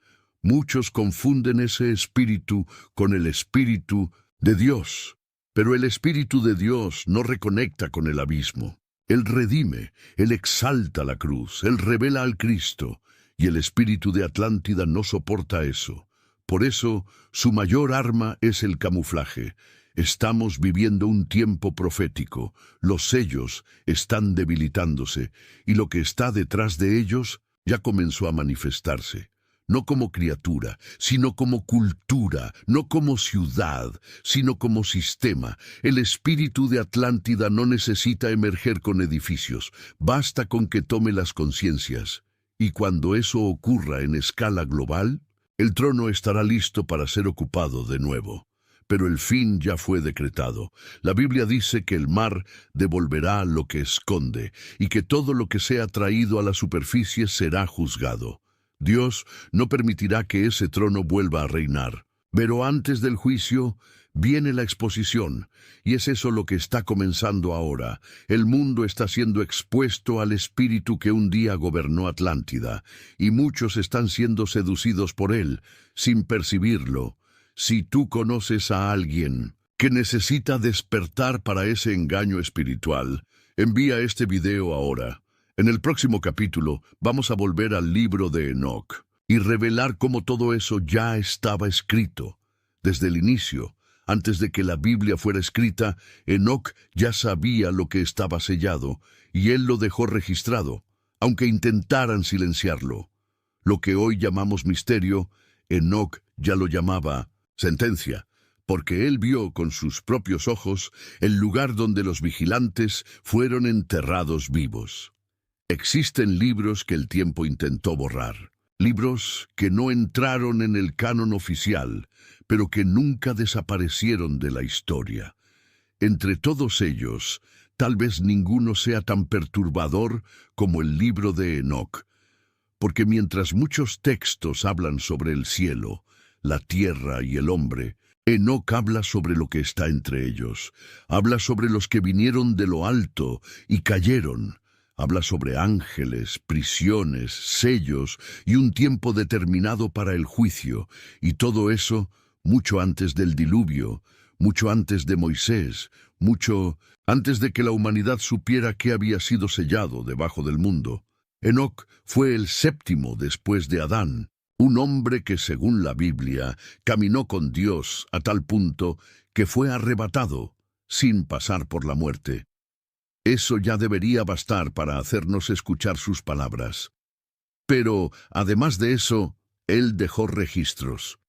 Muchos confunden ese espíritu con el espíritu de Dios, pero el espíritu de Dios no reconecta con el abismo. Él redime, él exalta la cruz, él revela al Cristo, y el espíritu de Atlántida no soporta eso. Por eso, su mayor arma es el camuflaje. Estamos viviendo un tiempo profético, los sellos están debilitándose, y lo que está detrás de ellos ya comenzó a manifestarse. No como criatura, sino como cultura, no como ciudad, sino como sistema. El espíritu de Atlántida no necesita emerger con edificios, basta con que tome las conciencias. Y cuando eso ocurra en escala global, el trono estará listo para ser ocupado de nuevo. pero el fin ya fue decretado. La Biblia dice que el mar devolverá lo que esconde y que todo lo que sea traído a la superficie será juzgado. Dios no permitirá que ese trono vuelva a reinar. Pero antes del juicio viene la exposición, y es eso lo que está comenzando ahora. El mundo está siendo expuesto al espíritu que un día gobernó Atlántida, y muchos están siendo seducidos por él, sin percibirlo. Si tú conoces a alguien que necesita despertar para ese engaño espiritual, envía este video ahora. En el próximo capítulo vamos a volver al libro de Enoc y revelar cómo todo eso ya estaba escrito. Desde el inicio, antes de que la Biblia fuera escrita, Enoc ya sabía lo que estaba sellado, y él lo dejó registrado, aunque intentaran silenciarlo. Lo que hoy llamamos misterio, Enoc ya lo llamaba sentencia, porque él vio con sus propios ojos el lugar donde los vigilantes fueron enterrados vivos. Existen libros que el tiempo intentó borrar, libros que no entraron en el canon oficial, pero que nunca desaparecieron de la historia. Entre todos ellos, tal vez ninguno sea tan perturbador como el libro de Enoc, porque mientras muchos textos hablan sobre el cielo, la tierra y el hombre, Enoc habla sobre lo que está entre ellos, habla sobre los que vinieron de lo alto y cayeron, habla sobre ángeles, prisiones, sellos y un tiempo determinado para el juicio, y todo eso mucho antes del diluvio, mucho antes de Moisés, mucho antes de que la humanidad supiera qué había sido sellado debajo del mundo. Enoc fue el séptimo después de Adán, un hombre que, según la Biblia, caminó con Dios a tal punto que fue arrebatado sin pasar por la muerte. Eso ya debería bastar para hacernos escuchar sus palabras. Pero, además de eso, él dejó registros.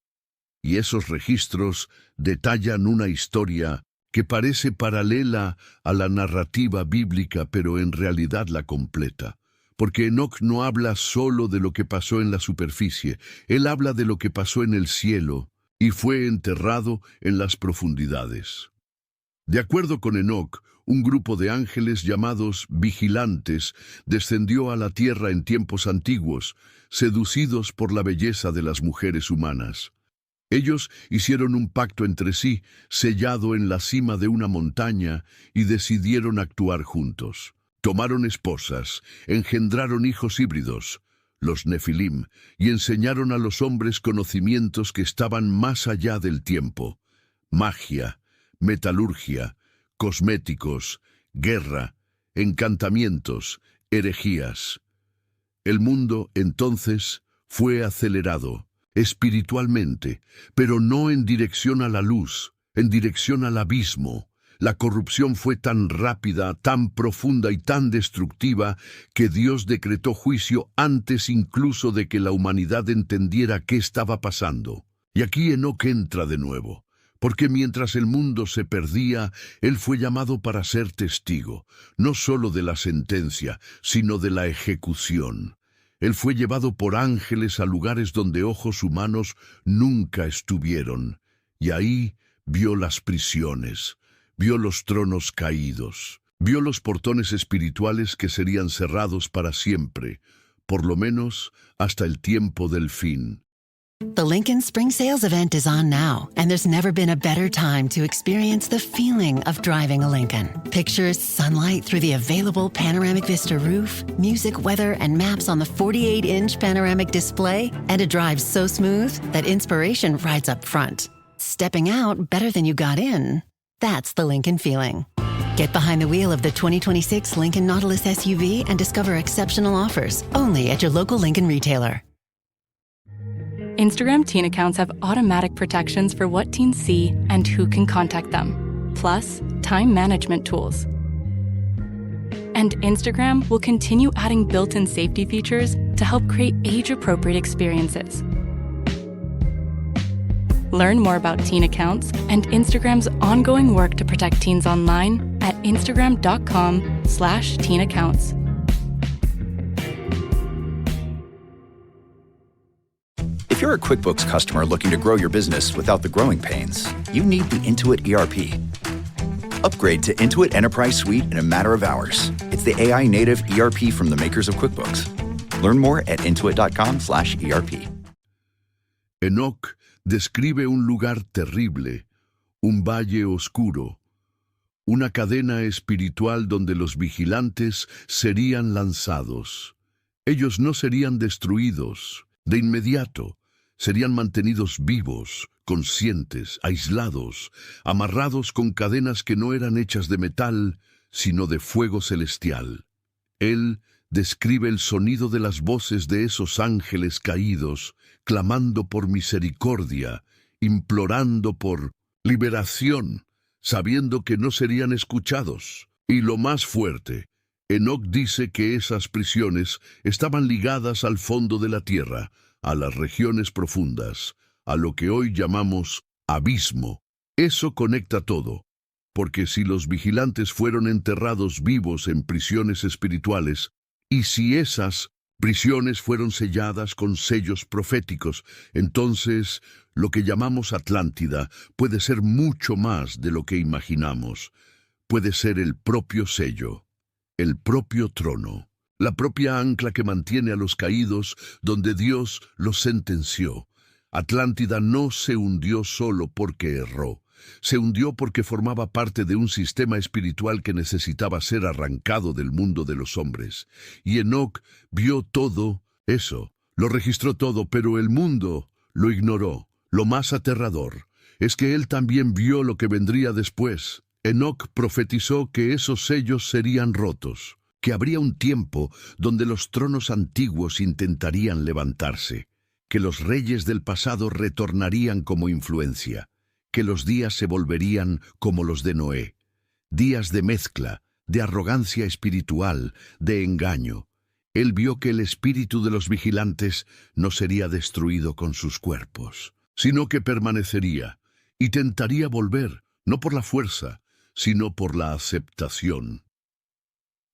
Y esos registros detallan una historia que parece paralela a la narrativa bíblica, pero en realidad la completa. Porque Enoc no habla solo de lo que pasó en la superficie, él habla de lo que pasó en el cielo y fue enterrado en las profundidades. De acuerdo con Enoc, un grupo de ángeles llamados vigilantes descendió a la tierra en tiempos antiguos, seducidos por la belleza de las mujeres humanas. Ellos hicieron un pacto entre sí, sellado en la cima de una montaña, y decidieron actuar juntos. Tomaron esposas, engendraron hijos híbridos, los Nefilim, y enseñaron a los hombres conocimientos que estaban más allá del tiempo: magia, metalurgia, cosméticos, guerra, encantamientos, herejías. El mundo, entonces, fue acelerado, espiritualmente, pero no en dirección a la luz, en dirección al abismo. La corrupción fue tan rápida, tan profunda y tan destructiva que Dios decretó juicio antes incluso de que la humanidad entendiera qué estaba pasando. Y aquí Enoc entra de nuevo, porque mientras el mundo se perdía, él fue llamado para ser testigo, no solo de la sentencia, sino de la ejecución. Él fue llevado por ángeles a lugares donde ojos humanos nunca estuvieron, y ahí vio las prisiones, vio los tronos caídos, vio los portones espirituales que serían cerrados para siempre, por lo menos hasta el tiempo del fin. The Lincoln Spring Sales Event is on now, and there's never been a better time to experience the feeling of driving a Lincoln. Pictures, sunlight through the available panoramic vista roof, music, weather, and maps on the 48-inch panoramic display, and a drive so smooth that inspiration rides up front. Stepping out better than you got in. That's the Lincoln feeling. Get behind the wheel of the 2026 Lincoln Nautilus SUV and discover exceptional offers only at your local Lincoln retailer. Instagram teen accounts have automatic protections for what teens see and who can contact them, plus time management tools. And Instagram will continue adding built-in safety features to help create age-appropriate experiences. Learn more about teen accounts and Instagram's ongoing work to protect teens online at instagram.com/teenaccounts. If you're a QuickBooks customer looking to grow your business without the growing pains, you need the Intuit ERP. Upgrade to Intuit Enterprise Suite in a matter of hours. It's the AI-native ERP from the makers of QuickBooks. Learn more at intuit.com/ERP. Enoc describe un lugar terrible, un valle oscuro, una cadena espiritual donde los vigilantes serían lanzados. Ellos no serían destruidos de inmediato, serían mantenidos vivos, conscientes, aislados, amarrados con cadenas que no eran hechas de metal, sino de fuego celestial. Él describe el sonido de las voces de esos ángeles caídos, clamando por misericordia, implorando por liberación, sabiendo que no serían escuchados. Y lo más fuerte, Enoc dice que esas prisiones estaban ligadas al fondo de la tierra, a las regiones profundas, a lo que hoy llamamos abismo. Eso conecta todo, porque si los vigilantes fueron enterrados vivos en prisiones espirituales, y si esas prisiones fueron selladas con sellos proféticos, entonces lo que llamamos Atlántida puede ser mucho más de lo que imaginamos. Puede ser el propio sello, el propio trono, la propia ancla que mantiene a los caídos donde Dios los sentenció. Atlántida no se hundió solo porque erró. Se hundió porque formaba parte de un sistema espiritual que necesitaba ser arrancado del mundo de los hombres. Y Enoc vio todo eso, lo registró todo, pero el mundo lo ignoró. Lo más aterrador es que él también vio lo que vendría después. Enoc profetizó que esos sellos serían rotos, que habría un tiempo donde los tronos antiguos intentarían levantarse, que los reyes del pasado retornarían como influencia, que los días se volverían como los de Noé, días de mezcla, de arrogancia espiritual, de engaño. Él vio que el espíritu de los vigilantes no sería destruido con sus cuerpos, sino que permanecería y tentaría volver, no por la fuerza, sino por la aceptación.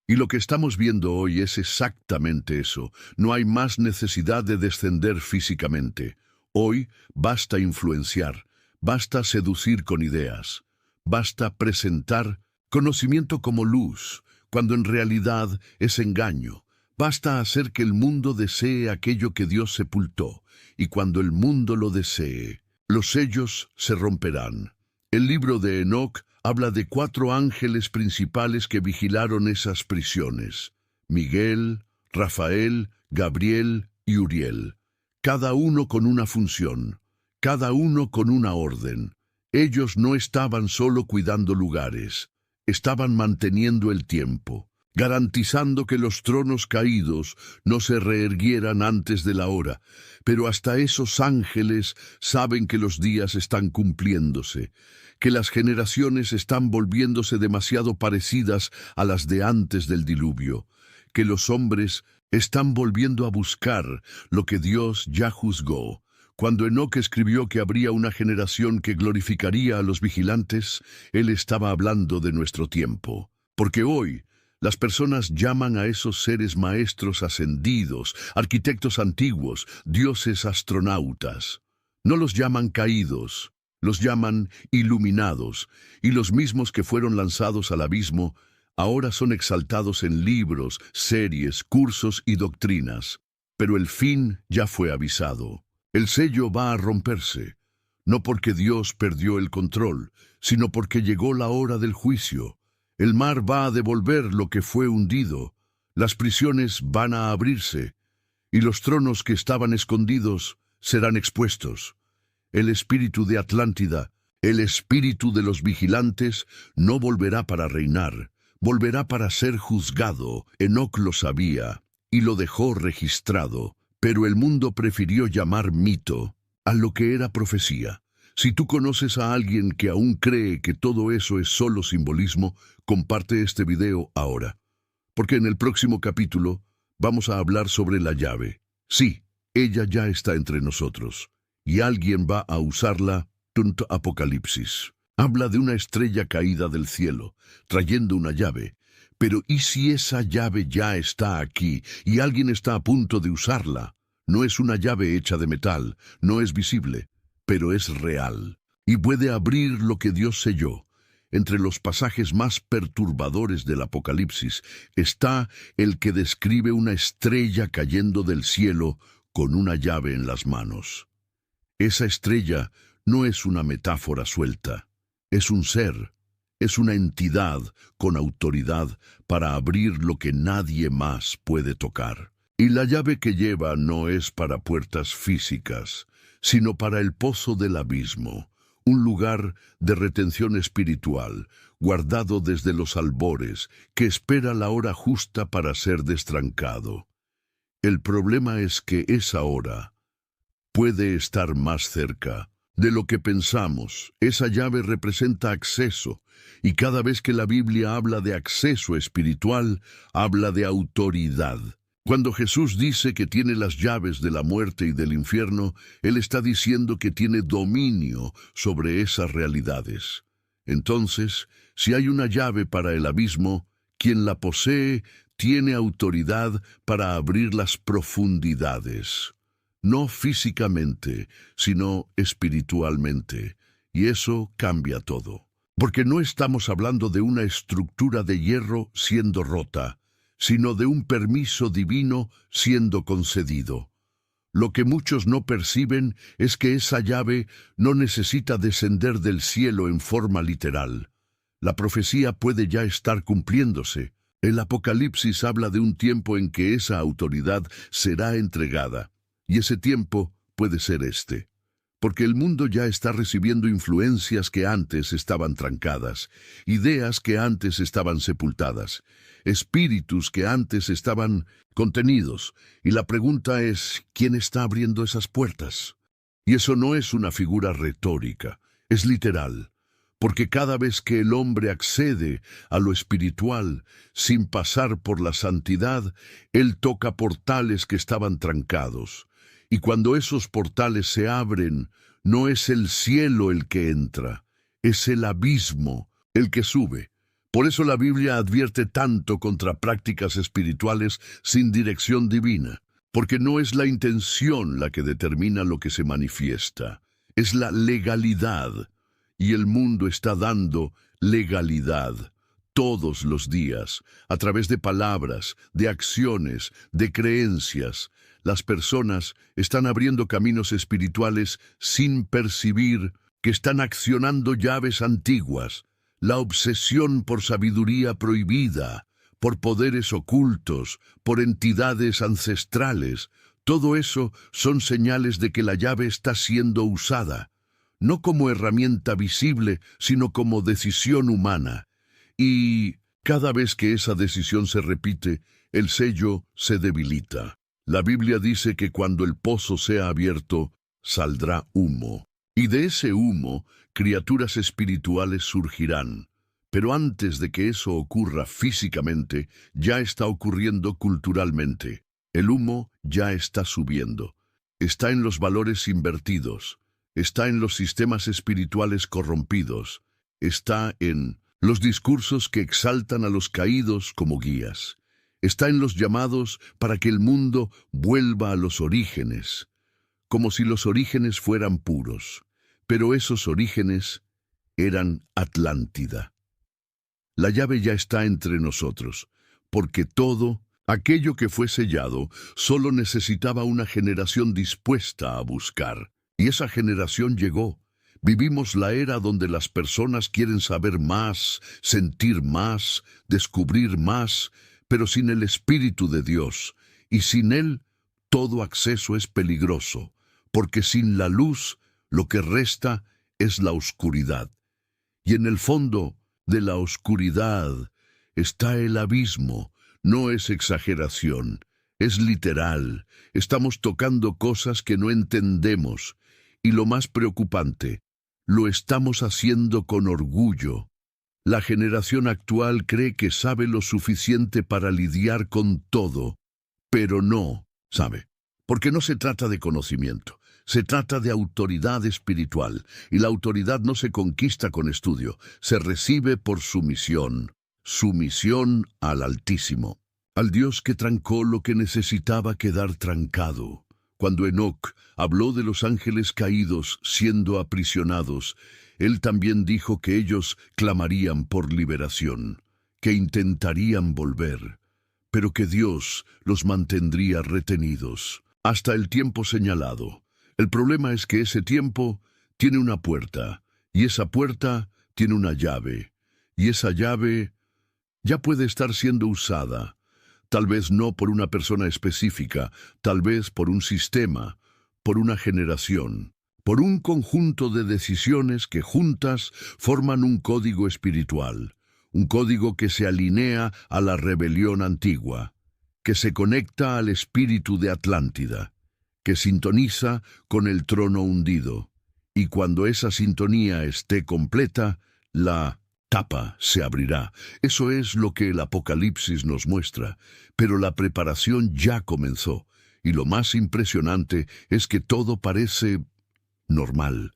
Y lo que estamos viendo hoy es exactamente eso. No hay más necesidad de descender físicamente. Hoy basta influenciar, basta seducir con ideas, basta presentar conocimiento como luz, cuando en realidad es engaño. Basta hacer que el mundo desee aquello que Dios sepultó, y cuando el mundo lo desee, los sellos se romperán. El libro de Enoc habla de 4 ángeles principales que vigilaron esas prisiones: Miguel, Rafael, Gabriel y Uriel, cada uno con una función, cada uno con una orden. Ellos no estaban solo cuidando lugares, estaban manteniendo el tiempo, garantizando que los tronos caídos no se reerguieran antes de la hora. Pero hasta esos ángeles saben que los días están cumpliéndose, que las generaciones están volviéndose demasiado parecidas a las de antes del diluvio, que los hombres están volviendo a buscar lo que Dios ya juzgó. Cuando Enoc escribió que habría una generación que glorificaría a los vigilantes, él estaba hablando de nuestro tiempo. Porque hoy las personas llaman a esos seres maestros ascendidos, arquitectos antiguos, dioses astronautas. No los llaman caídos, los llaman iluminados, y los mismos que fueron lanzados al abismo ahora son exaltados en libros, series, cursos y doctrinas. Pero el fin ya fue avisado. El sello va a romperse, no porque Dios perdió el control, sino porque llegó la hora del juicio. El mar va a devolver lo que fue hundido, las prisiones van a abrirse, y los tronos que estaban escondidos serán expuestos. El espíritu de Atlántida, el espíritu de los vigilantes, no volverá para reinar, volverá para ser juzgado. Enoc lo sabía y lo dejó registrado, pero el mundo prefirió llamar mito a lo que era profecía. Si tú conoces a alguien que aún cree que todo eso es solo simbolismo, comparte este video ahora, porque en el próximo capítulo vamos a hablar sobre la llave. Sí, ella ya está entre nosotros, y alguien va a usarla. Apocalipsis habla de una estrella caída del cielo, trayendo una llave. Pero ¿y si esa llave ya está aquí y alguien está a punto de usarla? No es una llave hecha de metal, no es visible, pero es real. Y puede abrir lo que Dios selló. Entre los pasajes más perturbadores del Apocalipsis está el que describe una estrella cayendo del cielo con una llave en las manos. Esa estrella no es una metáfora suelta, es un ser, es una entidad con autoridad para abrir lo que nadie más puede tocar. Y la llave que lleva no es para puertas físicas, sino para el pozo del abismo, un lugar de retención espiritual, guardado desde los albores, que espera la hora justa para ser destrancado. El problema es que esa hora puede estar más cerca de lo que pensamos. Esa llave representa acceso, y cada vez que la Biblia habla de acceso espiritual, habla de autoridad. Cuando Jesús dice que tiene las llaves de la muerte y del infierno, Él está diciendo que tiene dominio sobre esas realidades. Entonces, si hay una llave para el abismo, quien la posee tiene autoridad para abrir las profundidades. No físicamente, sino espiritualmente. Y eso cambia todo. Porque no estamos hablando de una estructura de hierro siendo rota, sino de un permiso divino siendo concedido. Lo que muchos no perciben es que esa llave no necesita descender del cielo en forma literal. La profecía puede ya estar cumpliéndose. El Apocalipsis habla de un tiempo en que esa autoridad será entregada, y ese tiempo puede ser este. Porque el mundo ya está recibiendo influencias que antes estaban trancadas, ideas que antes estaban sepultadas, espíritus que antes estaban contenidos, y la pregunta es, ¿quién está abriendo esas puertas? Y eso no es una figura retórica, es literal, porque cada vez que el hombre accede a lo espiritual sin pasar por la santidad, él toca portales que estaban trancados. Y cuando esos portales se abren, no es el cielo el que entra, es el abismo el que sube. Por eso la Biblia advierte tanto contra prácticas espirituales sin dirección divina, porque no es la intención la que determina lo que se manifiesta, es la legalidad, y el mundo está dando legalidad todos los días, a través de palabras, de acciones, de creencias. Las personas están abriendo caminos espirituales sin percibir que están accionando llaves antiguas. La obsesión por sabiduría prohibida, por poderes ocultos, por entidades ancestrales, todo eso son señales de que la llave está siendo usada, no como herramienta visible, sino como decisión humana. Y cada vez que esa decisión se repite, el sello se debilita. La Biblia dice que cuando el pozo sea abierto, saldrá humo. Y de ese humo, criaturas espirituales surgirán. Pero antes de que eso ocurra físicamente, ya está ocurriendo culturalmente. El humo ya está subiendo. Está en los valores invertidos. Está en los sistemas espirituales corrompidos. Está en los discursos que exaltan a los caídos como guías. Está en los llamados para que el mundo vuelva a los orígenes, como si los orígenes fueran puros, pero esos orígenes eran Atlántida. La llave ya está entre nosotros, porque todo aquello que fue sellado solo necesitaba una generación dispuesta a buscar, y esa generación llegó. Vivimos la era donde las personas quieren saber más, sentir más, descubrir más, pero sin el Espíritu de Dios, y sin Él todo acceso es peligroso, porque sin la luz lo que resta es la oscuridad. Y en el fondo de la oscuridad está el abismo, no es exageración, es literal. Estamos tocando cosas que no entendemos, y lo más preocupante, lo estamos haciendo con orgullo. La generación actual cree que sabe lo suficiente para lidiar con todo, pero no sabe, porque no se trata de conocimiento, se trata de autoridad espiritual, y la autoridad no se conquista con estudio, se recibe por sumisión al Altísimo, al Dios que trancó lo que necesitaba quedar trancado. Cuando Enoc habló de los ángeles caídos siendo aprisionados, él también dijo que ellos clamarían por liberación, que intentarían volver, pero que Dios los mantendría retenidos hasta el tiempo señalado. El problema es que ese tiempo tiene una puerta, y esa puerta tiene una llave, y esa llave ya puede estar siendo usada, tal vez no por una persona específica, tal vez por un sistema, por una generación, por un conjunto de decisiones que juntas forman un código espiritual, un código que se alinea a la rebelión antigua, que se conecta al espíritu de Atlántida, que sintoniza con el trono hundido, y cuando esa sintonía esté completa, la tapa se abrirá. Eso es lo que el Apocalipsis nos muestra, pero la preparación ya comenzó, y lo más impresionante es que todo parece normal,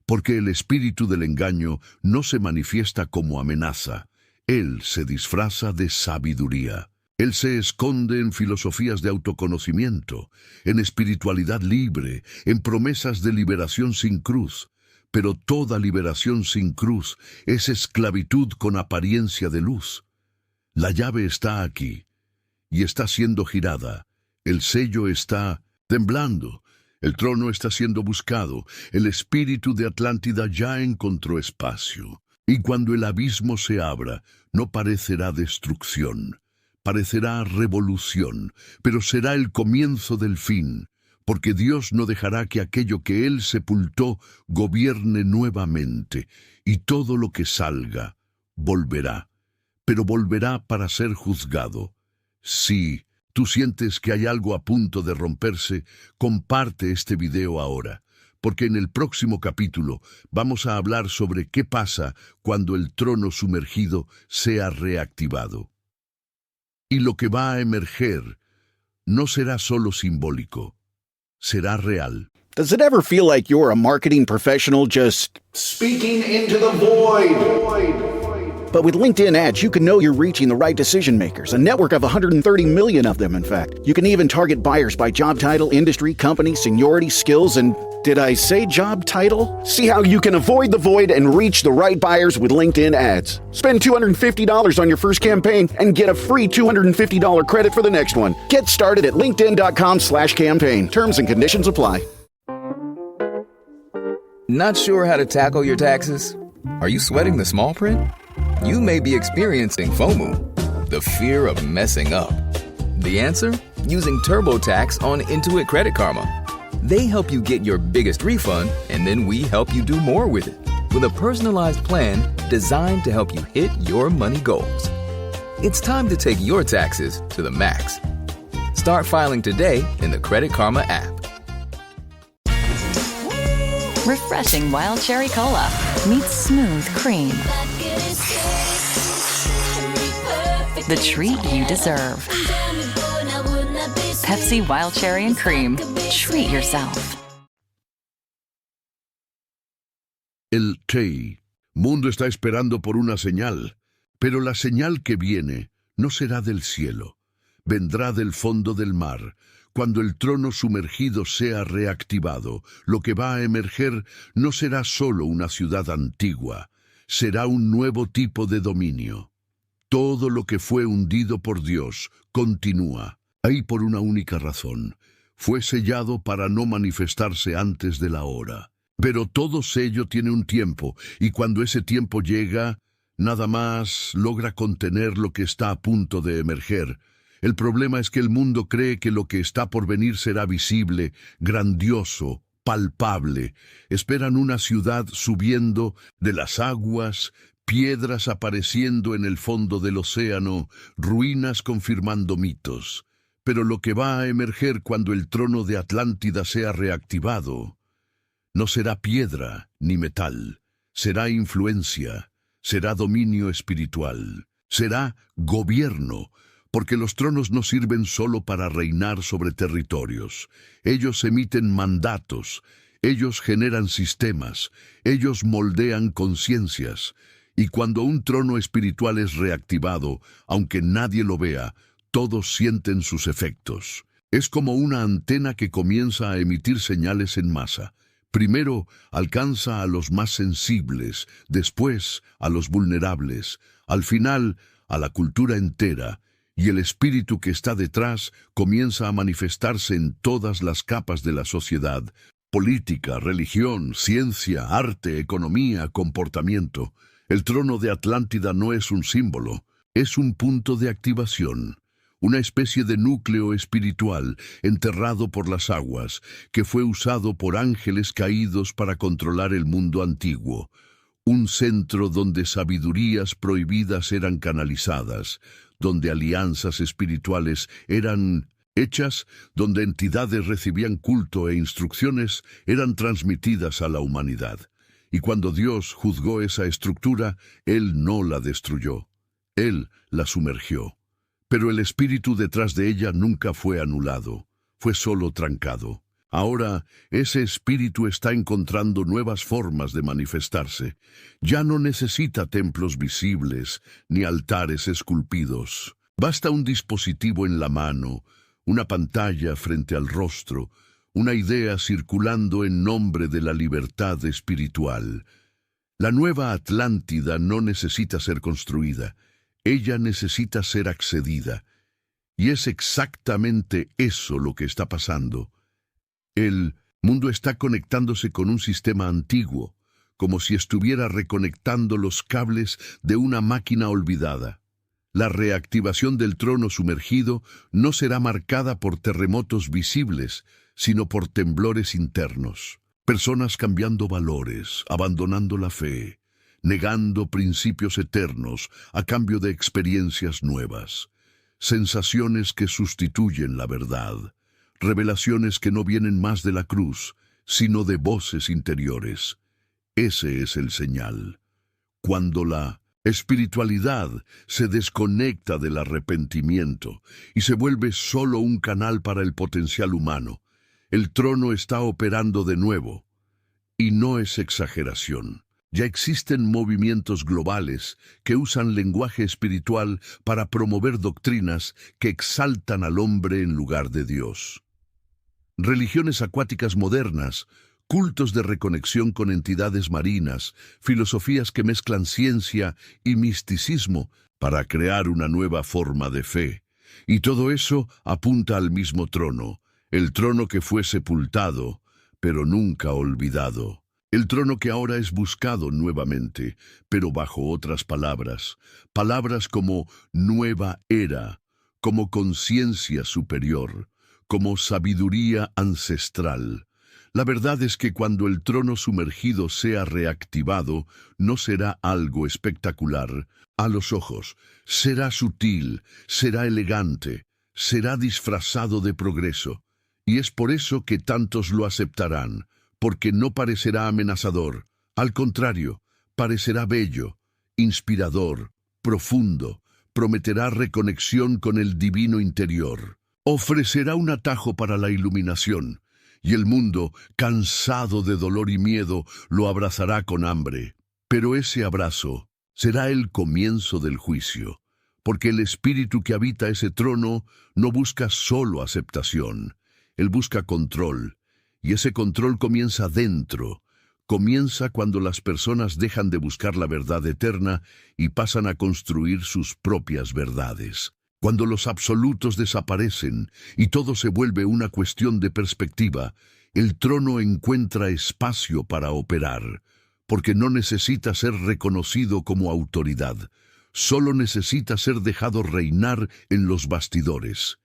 porque el espíritu del engaño no se manifiesta como amenaza. Él se disfraza de sabiduría. Él se esconde en filosofías de autoconocimiento, en espiritualidad libre, en promesas de liberación sin cruz. Pero toda liberación sin cruz es esclavitud con apariencia de luz. La llave está aquí, y está siendo girada. El sello está temblando. El trono está siendo buscado. El espíritu de Atlántida ya encontró espacio. Y cuando el abismo se abra, no parecerá destrucción, parecerá revolución, pero será el comienzo del fin, porque Dios no dejará que aquello que Él sepultó gobierne nuevamente, y todo lo que salga volverá, pero volverá para ser juzgado. Si tú sientes que hay algo a punto de romperse, comparte este video ahora, porque en el próximo capítulo vamos a hablar sobre qué pasa cuando el trono sumergido sea reactivado. Y lo que va a emerger no será solo simbólico, será real. Does it ever feel like you're a marketing professional just speaking into the void? But with LinkedIn ads, you can know you're reaching the right decision makers, a network of 130 million of them, in fact. You can even target buyers by job title, industry, company, seniority, skills, and did I say job title? See how you can avoid the void and reach the right buyers with LinkedIn ads. Spend $250 on your first campaign and get a free $250 credit for the next one. Get started at linkedin.com/campaign. Terms and conditions apply. Not sure how to tackle your taxes? Are you sweating the small print? You may be experiencing FOMO, the fear of messing up. The answer? Using TurboTax on Intuit Credit Karma. They help you get your biggest refund, and then we help you do more with it, with a personalized plan designed to help you hit your money goals. It's time to take your taxes to the max. Start filing today in the Credit Karma app. Refreshing Wild Cherry Cola meets smooth cream. The treat you deserve. Pepsi Wild Cherry and Cream. Treat yourself. El mundo está esperando por una señal, pero la señal que viene no será del cielo, vendrá del fondo del mar. Cuando el trono sumergido sea reactivado, lo que va a emerger no será solo una ciudad antigua, será un nuevo tipo de dominio. Todo lo que fue hundido por Dios continúa, ahí por una única razón. Fue sellado para no manifestarse antes de la hora. Pero todo sello tiene un tiempo, y cuando ese tiempo llega, nada más logra contener lo que está a punto de emerger. El problema es que el mundo cree que lo que está por venir será visible, grandioso, palpable. Esperan una ciudad subiendo de las aguas, piedras apareciendo en el fondo del océano, ruinas confirmando mitos. Pero lo que va a emerger cuando el trono de Atlántida sea reactivado no será piedra ni metal, será influencia, será dominio espiritual, será gobierno, porque los tronos no sirven solo para reinar sobre territorios. Ellos emiten mandatos, ellos generan sistemas, ellos moldean conciencias. Y cuando un trono espiritual es reactivado, aunque nadie lo vea, todos sienten sus efectos. Es como una antena que comienza a emitir señales en masa. Primero alcanza a los más sensibles, después a los vulnerables, al final a la cultura entera, y el espíritu que está detrás comienza a manifestarse en todas las capas de la sociedad: política, religión, ciencia, arte, economía, comportamiento. El trono de Atlántida no es un símbolo, es un punto de activación, una especie de núcleo espiritual enterrado por las aguas, que fue usado por ángeles caídos para controlar el mundo antiguo. Un centro donde sabidurías prohibidas eran canalizadas, donde alianzas espirituales eran hechas, donde entidades recibían culto e instrucciones eran transmitidas a la humanidad. Y cuando Dios juzgó esa estructura, Él no la destruyó, Él la sumergió. Pero el espíritu detrás de ella nunca fue anulado, fue solo trancado. Ahora, ese espíritu está encontrando nuevas formas de manifestarse. Ya no necesita templos visibles ni altares esculpidos. Basta un dispositivo en la mano, una pantalla frente al rostro, una idea circulando en nombre de la libertad espiritual. La nueva Atlántida no necesita ser construida, ella necesita ser accedida. Y es exactamente eso lo que está pasando. El mundo está conectándose con un sistema antiguo, como si estuviera reconectando los cables de una máquina olvidada. La reactivación del trono sumergido no será marcada por terremotos visibles, sino por temblores internos. Personas cambiando valores, abandonando la fe, negando principios eternos a cambio de experiencias nuevas. Sensaciones que sustituyen la verdad. Revelaciones que no vienen más de la cruz, sino de voces interiores. Ese es el señal. Cuando la espiritualidad se desconecta del arrepentimiento y se vuelve solo un canal para el potencial humano, el trono está operando de nuevo. Y no es exageración. Ya existen movimientos globales que usan lenguaje espiritual para promover doctrinas que exaltan al hombre en lugar de Dios. Religiones acuáticas modernas, cultos de reconexión con entidades marinas, filosofías que mezclan ciencia y misticismo para crear una nueva forma de fe. Y todo eso apunta al mismo trono, el trono que fue sepultado, pero nunca olvidado. El trono que ahora es buscado nuevamente, pero bajo otras palabras. Palabras como nueva era, como conciencia superior, como sabiduría ancestral. La verdad es que cuando el trono sumergido sea reactivado, no será algo espectacular a los ojos. Será sutil, será elegante, será disfrazado de progreso. Y es por eso que tantos lo aceptarán, porque no parecerá amenazador. Al contrario, parecerá bello, inspirador, profundo, prometerá reconexión con el divino interior. Ofrecerá un atajo para la iluminación, y el mundo, cansado de dolor y miedo, lo abrazará con hambre. Pero ese abrazo será el comienzo del juicio, porque el espíritu que habita ese trono no busca solo aceptación, él busca control, y ese control comienza dentro. Comienza cuando las personas dejan de buscar la verdad eterna y pasan a construir sus propias verdades. Cuando los absolutos desaparecen y todo se vuelve una cuestión de perspectiva, el trono encuentra espacio para operar, porque no necesita ser reconocido como autoridad, solo necesita ser dejado reinar en los bastidores.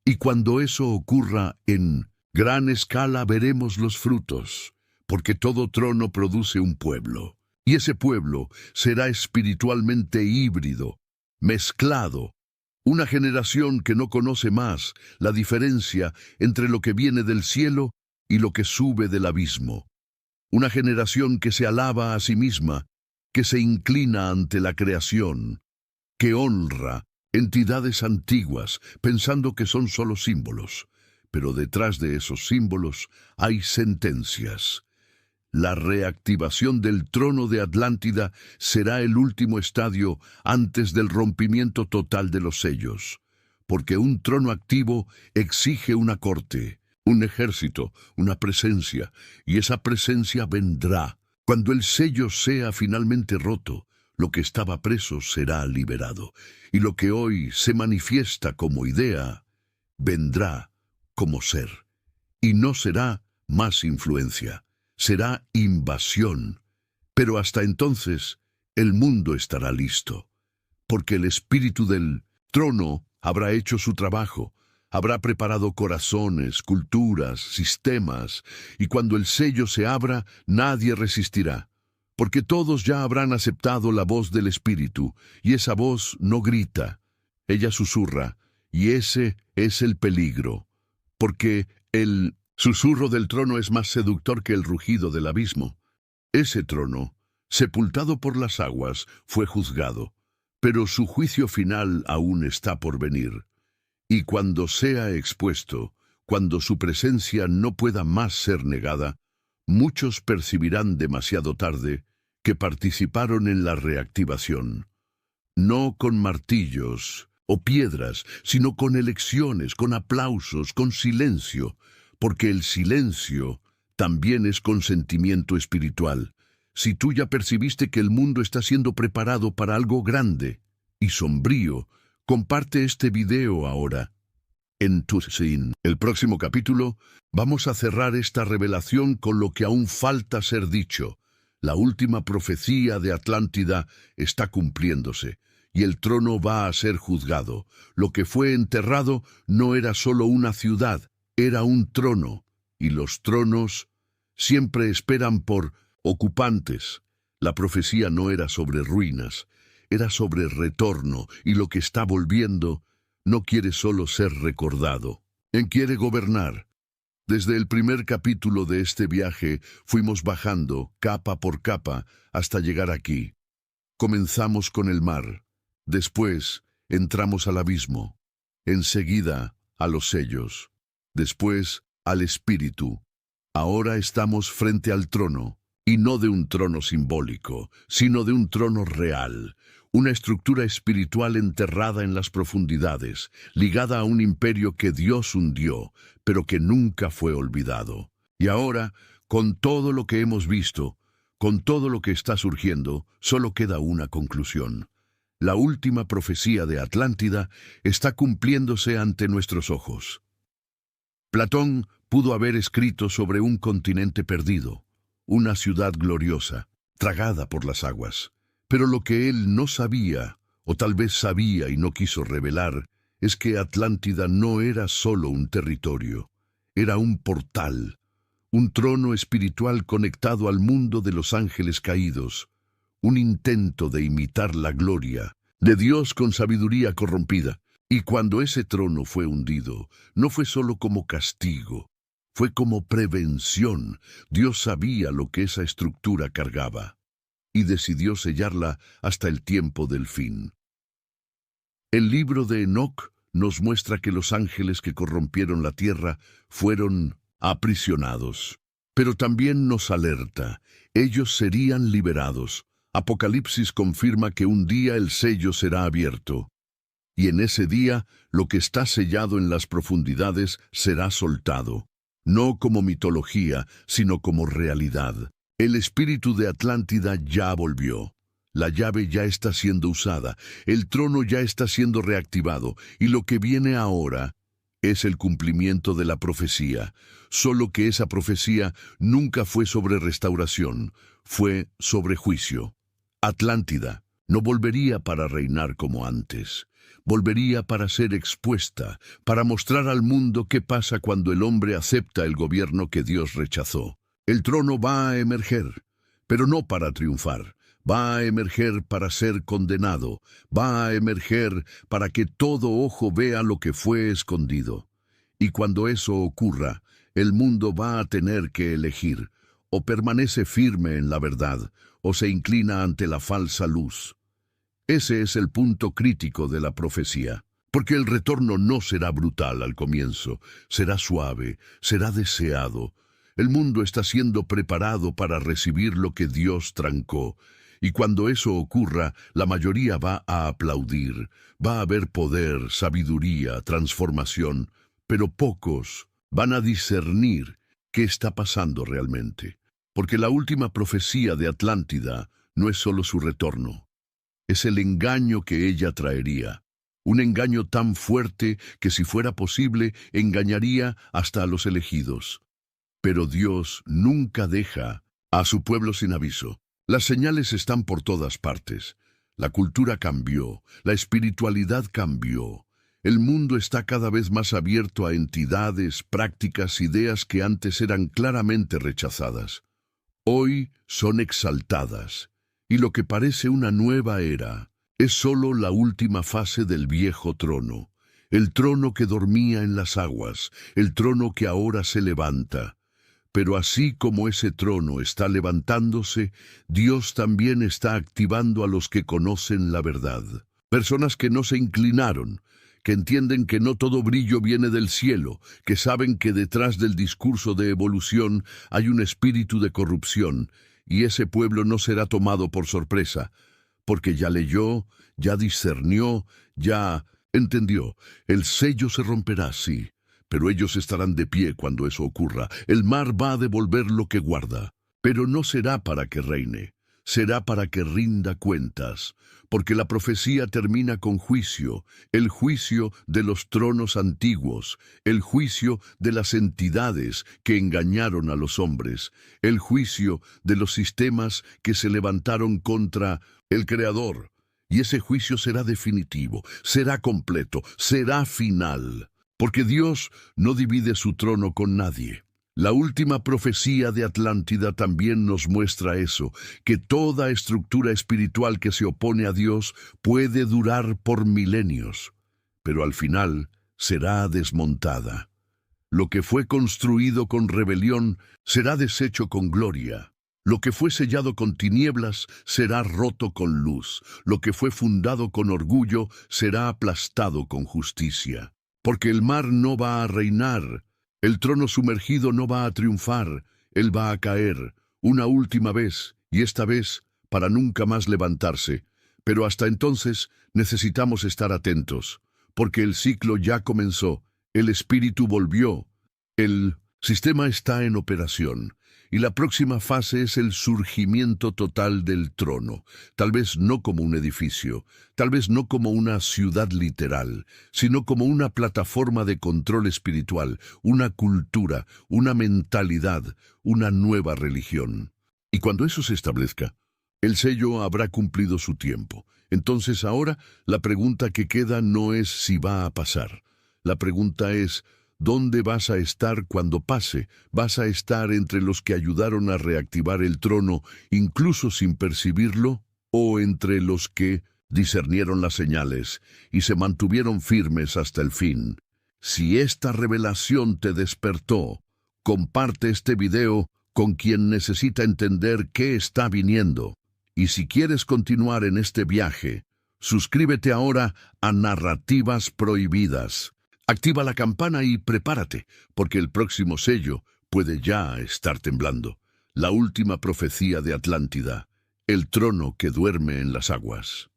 Y cuando eso ocurra en gran escala veremos los frutos, porque todo trono produce un pueblo, y ese pueblo será espiritualmente híbrido, mezclado, una generación que no conoce más la diferencia entre lo que viene del cielo y lo que sube del abismo. Una generación que se alaba a sí misma, que se inclina ante la creación, que honra entidades antiguas pensando que son solo símbolos, pero detrás de esos símbolos hay sentencias. La reactivación del trono de Atlántida será el último estadio antes del rompimiento total de los sellos, porque un trono activo exige una corte, un ejército, una presencia, y esa presencia vendrá. Cuando el sello sea finalmente roto, lo que estaba preso será liberado, y lo que hoy se manifiesta como idea, vendrá como ser. Y no será más influencia, será invasión. Pero hasta entonces, el mundo estará listo, porque el espíritu del trono habrá hecho su trabajo, habrá preparado corazones, culturas, sistemas, y cuando el sello se abra, nadie resistirá, porque todos ya habrán aceptado la voz del Espíritu, y esa voz no grita, ella susurra, y ese es el peligro, porque el susurro del trono es más seductor que el rugido del abismo. Ese trono, sepultado por las aguas, fue juzgado, pero su juicio final aún está por venir. Y cuando sea expuesto, cuando su presencia no pueda más ser negada, muchos percibirán demasiado tarde que participaron en la reactivación, no con martillos o piedras, sino con elecciones, con aplausos, con silencio, porque el silencio también es consentimiento espiritual. Si tú ya percibiste que el mundo está siendo preparado para algo grande y sombrío, comparte este video ahora. En Tucson, el próximo capítulo, vamos a cerrar esta revelación con lo que aún falta ser dicho. La última profecía de Atlántida está cumpliéndose, y el trono va a ser juzgado. Lo que fue enterrado no era solo una ciudad, era un trono, y los tronos siempre esperan por ocupantes. La profecía no era sobre ruinas, era sobre retorno, y lo que está volviendo no quiere solo ser recordado. Él quiere gobernar. Desde el primer capítulo de este viaje fuimos bajando, capa por capa, hasta llegar aquí. Comenzamos con el mar. Después entramos al abismo. Enseguida a los sellos. Después al espíritu. Ahora estamos frente al trono. Y no de un trono simbólico, sino de un trono real. Una estructura espiritual enterrada en las profundidades, ligada a un imperio que Dios hundió, pero que nunca fue olvidado. Y ahora, con todo lo que hemos visto, con todo lo que está surgiendo, solo queda una conclusión. La última profecía de Atlántida está cumpliéndose ante nuestros ojos. Platón pudo haber escrito sobre un continente perdido, una ciudad gloriosa, tragada por las aguas. Pero lo que él no sabía, o tal vez sabía y no quiso revelar, es que Atlántida no era solo un territorio, era un portal, un trono espiritual conectado al mundo de los ángeles caídos, un intento de imitar la gloria de Dios con sabiduría corrompida. Y cuando ese trono fue hundido, no fue solo como castigo, fue como prevención. Dios sabía lo que esa estructura cargaba y decidió sellarla hasta el tiempo del fin. El libro de Enoc nos muestra que los ángeles que corrompieron la tierra fueron aprisionados, pero también nos alerta, ellos serían liberados. Apocalipsis confirma que un día el sello será abierto, y en ese día lo que está sellado en las profundidades será soltado, no como mitología, sino como realidad. El espíritu de Atlántida ya volvió. La llave ya está siendo usada, el trono ya está siendo reactivado, y lo que viene ahora es el cumplimiento de la profecía, solo que esa profecía nunca fue sobre restauración, fue sobre juicio. Atlántida no volvería para reinar como antes, volvería para ser expuesta, para mostrar al mundo qué pasa cuando el hombre acepta el gobierno que Dios rechazó. El trono va a emerger, pero no para triunfar. Va a emerger para ser condenado. Va a emerger para que todo ojo vea lo que fue escondido. Y cuando eso ocurra, el mundo va a tener que elegir. O permanece firme en la verdad, o se inclina ante la falsa luz. Ese es el punto crítico de la profecía. Porque el retorno no será brutal al comienzo. Será suave, será deseado. El mundo está siendo preparado para recibir lo que Dios trancó. Y cuando eso ocurra, la mayoría va a aplaudir, va a haber poder, sabiduría, transformación, pero pocos van a discernir qué está pasando realmente. Porque la última profecía de Atlántida no es solo su retorno, es el engaño que ella traería. Un engaño tan fuerte que, si fuera posible, engañaría hasta a los elegidos. Pero Dios nunca deja a su pueblo sin aviso. Las señales están por todas partes. La cultura cambió, la espiritualidad cambió. El mundo está cada vez más abierto a entidades, prácticas, ideas que antes eran claramente rechazadas. Hoy son exaltadas, y lo que parece una nueva era es solo la última fase del viejo trono, el trono que dormía en las aguas, el trono que ahora se levanta. Pero así como ese trono está levantándose, Dios también está activando a los que conocen la verdad. Personas que no se inclinaron, que entienden que no todo brillo viene del cielo, que saben que detrás del discurso de evolución hay un espíritu de corrupción, y ese pueblo no será tomado por sorpresa, porque ya leyó, ya discernió, ya entendió. El sello se romperá, sí, pero ellos estarán de pie cuando eso ocurra. El mar va a devolver lo que guarda, pero no será para que reine, será para que rinda cuentas, porque la profecía termina con juicio, el juicio de los tronos antiguos, el juicio de las entidades que engañaron a los hombres, el juicio de los sistemas que se levantaron contra el Creador. Y ese juicio será definitivo, será completo, será final, porque Dios no divide su trono con nadie. La última profecía de Atlántida también nos muestra eso, que toda estructura espiritual que se opone a Dios puede durar por milenios, pero al final será desmontada. Lo que fue construido con rebelión será deshecho con gloria. Lo que fue sellado con tinieblas será roto con luz. Lo que fue fundado con orgullo será aplastado con justicia. Porque el mar no va a reinar, el trono sumergido no va a triunfar, él va a caer una última vez, y esta vez para nunca más levantarse. Pero hasta entonces necesitamos estar atentos, porque el ciclo ya comenzó, el espíritu volvió, el sistema está en operación. Y la próxima fase es el surgimiento total del trono, tal vez no como un edificio, tal vez no como una ciudad literal, sino como una plataforma de control espiritual, una cultura, una mentalidad, una nueva religión. Y cuando eso se establezca, el sello habrá cumplido su tiempo. Entonces ahora la pregunta que queda no es si va a pasar. La pregunta es, ¿dónde vas a estar cuando pase? ¿Vas a estar entre los que ayudaron a reactivar el trono, incluso sin percibirlo? ¿O entre los que discernieron las señales y se mantuvieron firmes hasta el fin? Si esta revelación te despertó, comparte este video con quien necesita entender qué está viniendo. Y si quieres continuar en este viaje, suscríbete ahora a Narrativas Prohibidas. Activa la campana y prepárate, porque el próximo sello puede ya estar temblando. La última profecía de Atlántida, el trono que duerme en las aguas.